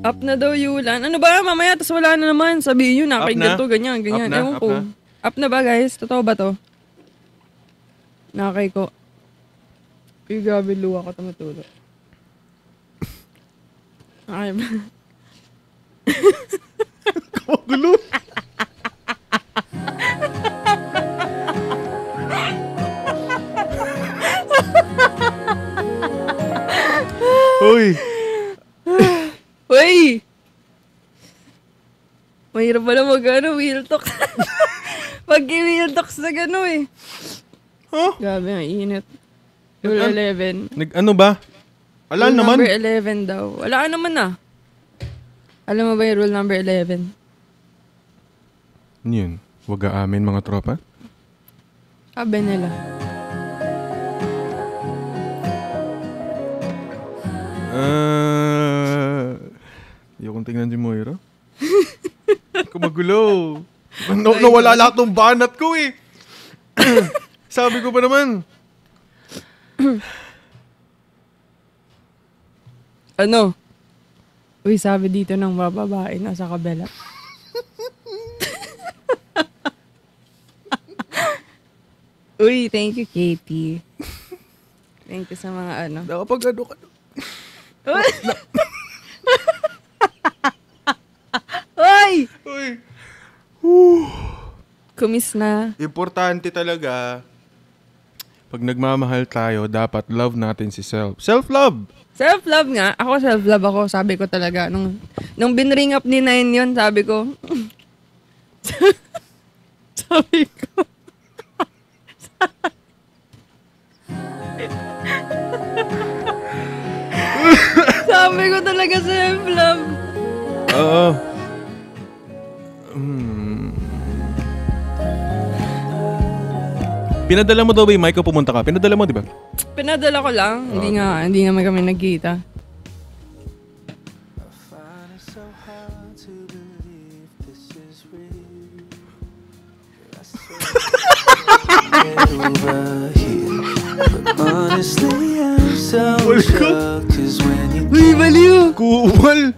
Up na daw, Yulan. Ano ba? Mamaya, tas wala na naman. Sabihin nyo, nakakinggan to, ganyan. Ewan ko. Up na ba, guys? Totoo ba to? Nakakay ko. Uy, grabe, luwa ko tumatulog. Okay ba? Kamagulo. Uy. Uy! Mahirap pala wheel talk. Pag-wheel talk sa gano eh. Huh? Grabe, ang init. Rule 11. Ano ba? Wala Rule naman. number 11 daw. Wala naman ah. Alam mo ba yung rule number 11? Yun. Wag aamin mga tropa. Sabi nila. Yung tingnan si Moira. Kumagulo. Nawala lahat ng banat ko eh. Sabi ko pa naman. Ano? Uy, sabi dito ng mga babae nasa kabela. Uy, thank you, Katie. Thank you sa mga ano. Nakapag-ano ka. Uy! Uy! Kumis na. Importante talaga, pag nagmamahal tayo, dapat love natin si self. Self-love! Self-love nga. Ako self-love ako. Sabi ko talaga. Nung binring up ni Nine yun, sabi ko. Sabi ko. Sabi ko talaga self-love. Oo. Pinadala mo daw ba yung mic o pumunta ka? Pinadala mo, di ba? Pinadala ko lang. Hindi nga kami nagkita. Honestly, I'm so shocked 'cause when you Uy, baliw! Kupal!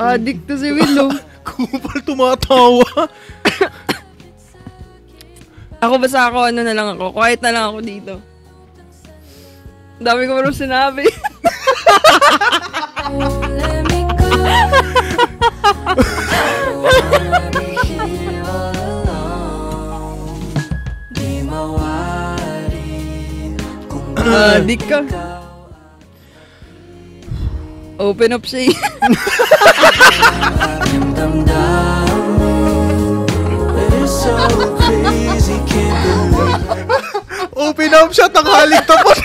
Addict to si Willow. Kupal tumatawa. Ako basta ako, ano na lang ako. Quiet na lang ako dito. Ang dami ko marunong sinabi. Adik ka. Open up siya. Open up siya, tanghaling tapos.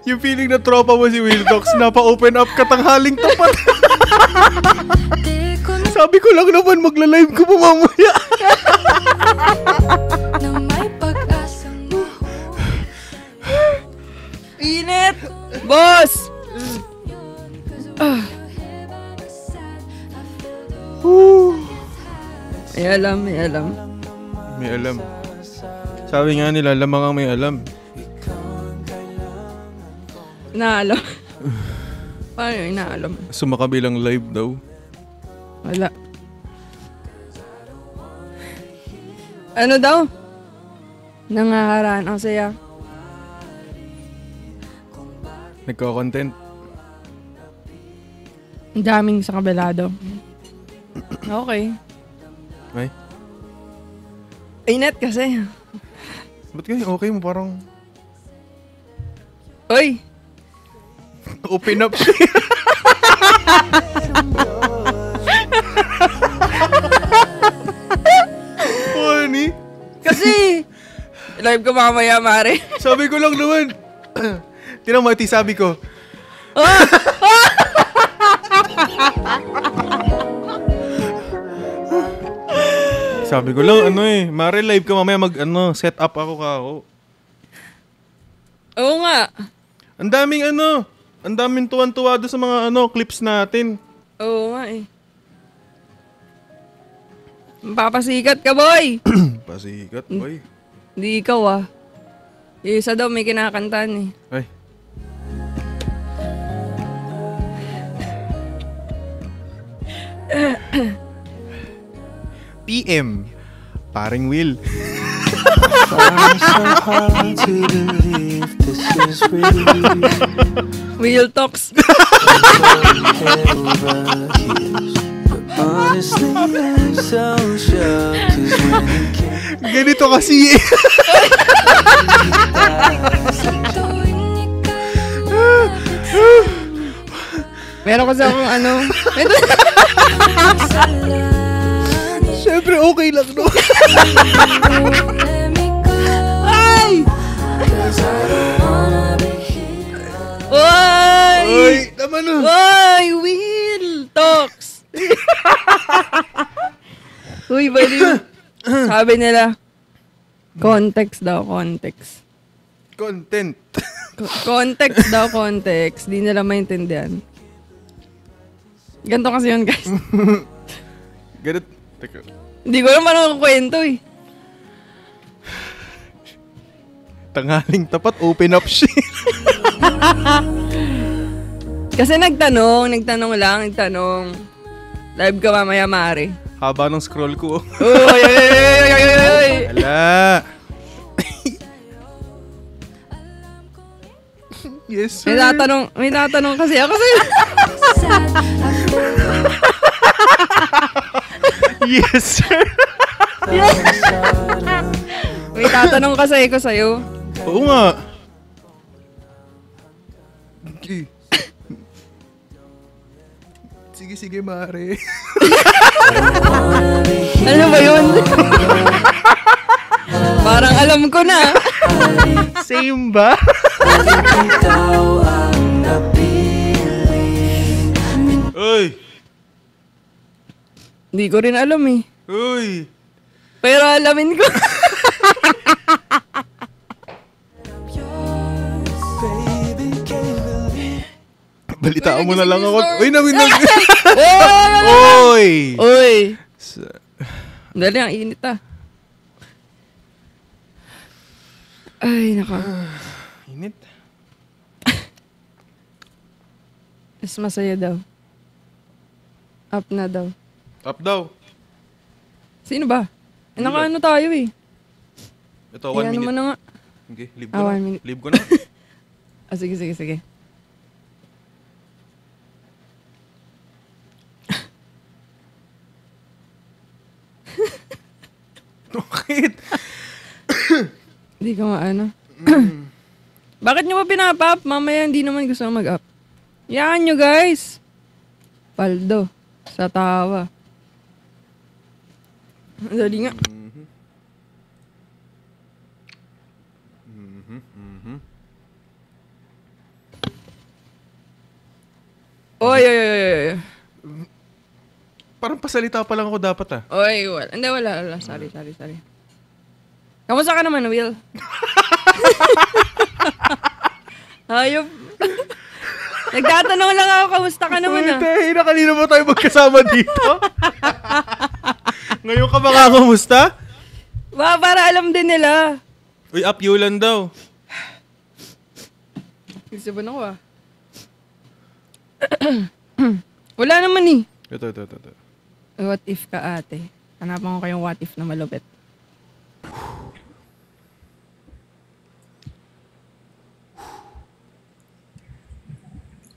Yung feeling na tropa mo si Will Dox, napa-open up ka, tanghaling tapat. Sabi ko lang naman, magla-live ko pa mamaya. Init! Boss! May alam, may alam. May alam. Sabi nga nila, lamang ang may alam. Inaalam. Paano yung inaalam? Sumakabilang live daw. Wala. Ano daw? Nangaharaan ang saya. Nagko-content. Ang daming sa kabelado. Okay. Ay? Init kasi. Ba't kayo okay mo? Parang Oy! open up siya. Funny. Kasi, live ko mamaya, Mare. Sabi ko lang naman. Tinang mati, sabi ko. Sabi ko lang, Mare, live ka mamaya, set up ako ka ako. Oo nga. Ang daming tuwan-tuwa doon sa mga clips natin. Oo nga eh. Papasikat ka, boy! Pasikat, boy. Hindi ikaw ah. Yung isa daw may kinakantaan eh. Ay. PM. Paring Will. Will talks. Honestly, I'm so shocked 'cause when it came Ganito kasi eh. Meron kasi akong Siyempre okay lang no. Ay! Oy! Oy! Tama na. Oy! Will talks! Uy, baliw. Sabi nila, context daw, context. Content. Context daw, context. Di nila maintindihan. Ganito kasi yun, guys. Ganito. Teka. Hindi ko naman ako kwento eh. Tanghaling tapat, open up siya. Kasi nagtanong lang. Live ka mamaya, Mare. Haba ng scroll ko. Uy! Ala. Yes, sir. May tatanong kasi ako sa'yo. Yes, sir. May tatanong kasi ako sa'yo. Oo nga. Okay. Sige, Mare. Ano ba yun? Parang alam ko na. Same ba? Uy! Hindi ko rin alam eh. Uy! Pero alamin ko. Balitaan mo na lang ako. Uy, naminag. Oy! Oy! Dali, ang init ah. Ay, naka. Init. Mas masaya daw. Up na daw. Up daw. Sino ba? Naka-ano tayo eh. Ito, 1 minute. Mo na nga. Okay, leave ko na. 1 minute. Leave ko na. Sige. Bakit? Hindi Hindi ka maano. Bakit nyo ba pinapa-up? Mamaya hindi naman gusto mag-up. Yan nyo guys. Paldo. Sa tawa. Dali nga. Oy. Parang pasalita pa lang ako dapat Oy, wala. Hindi, wala. Sorry. Kamusta ka naman, Will? Hayop. Nagtatanong lang ako, kamusta ka naman Kanina ba tayo magkasama dito? Ngayon ka baka kamusta? Para alam din nila. Uy, up Yulan daw. Gusto ba ako Wala naman eh. Ito. What if ka ate? Hanapan ko kayong what if na malupit.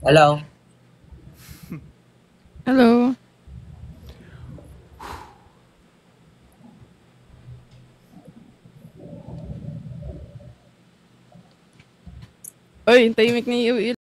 Hello? Hello? Oy, tahimik ni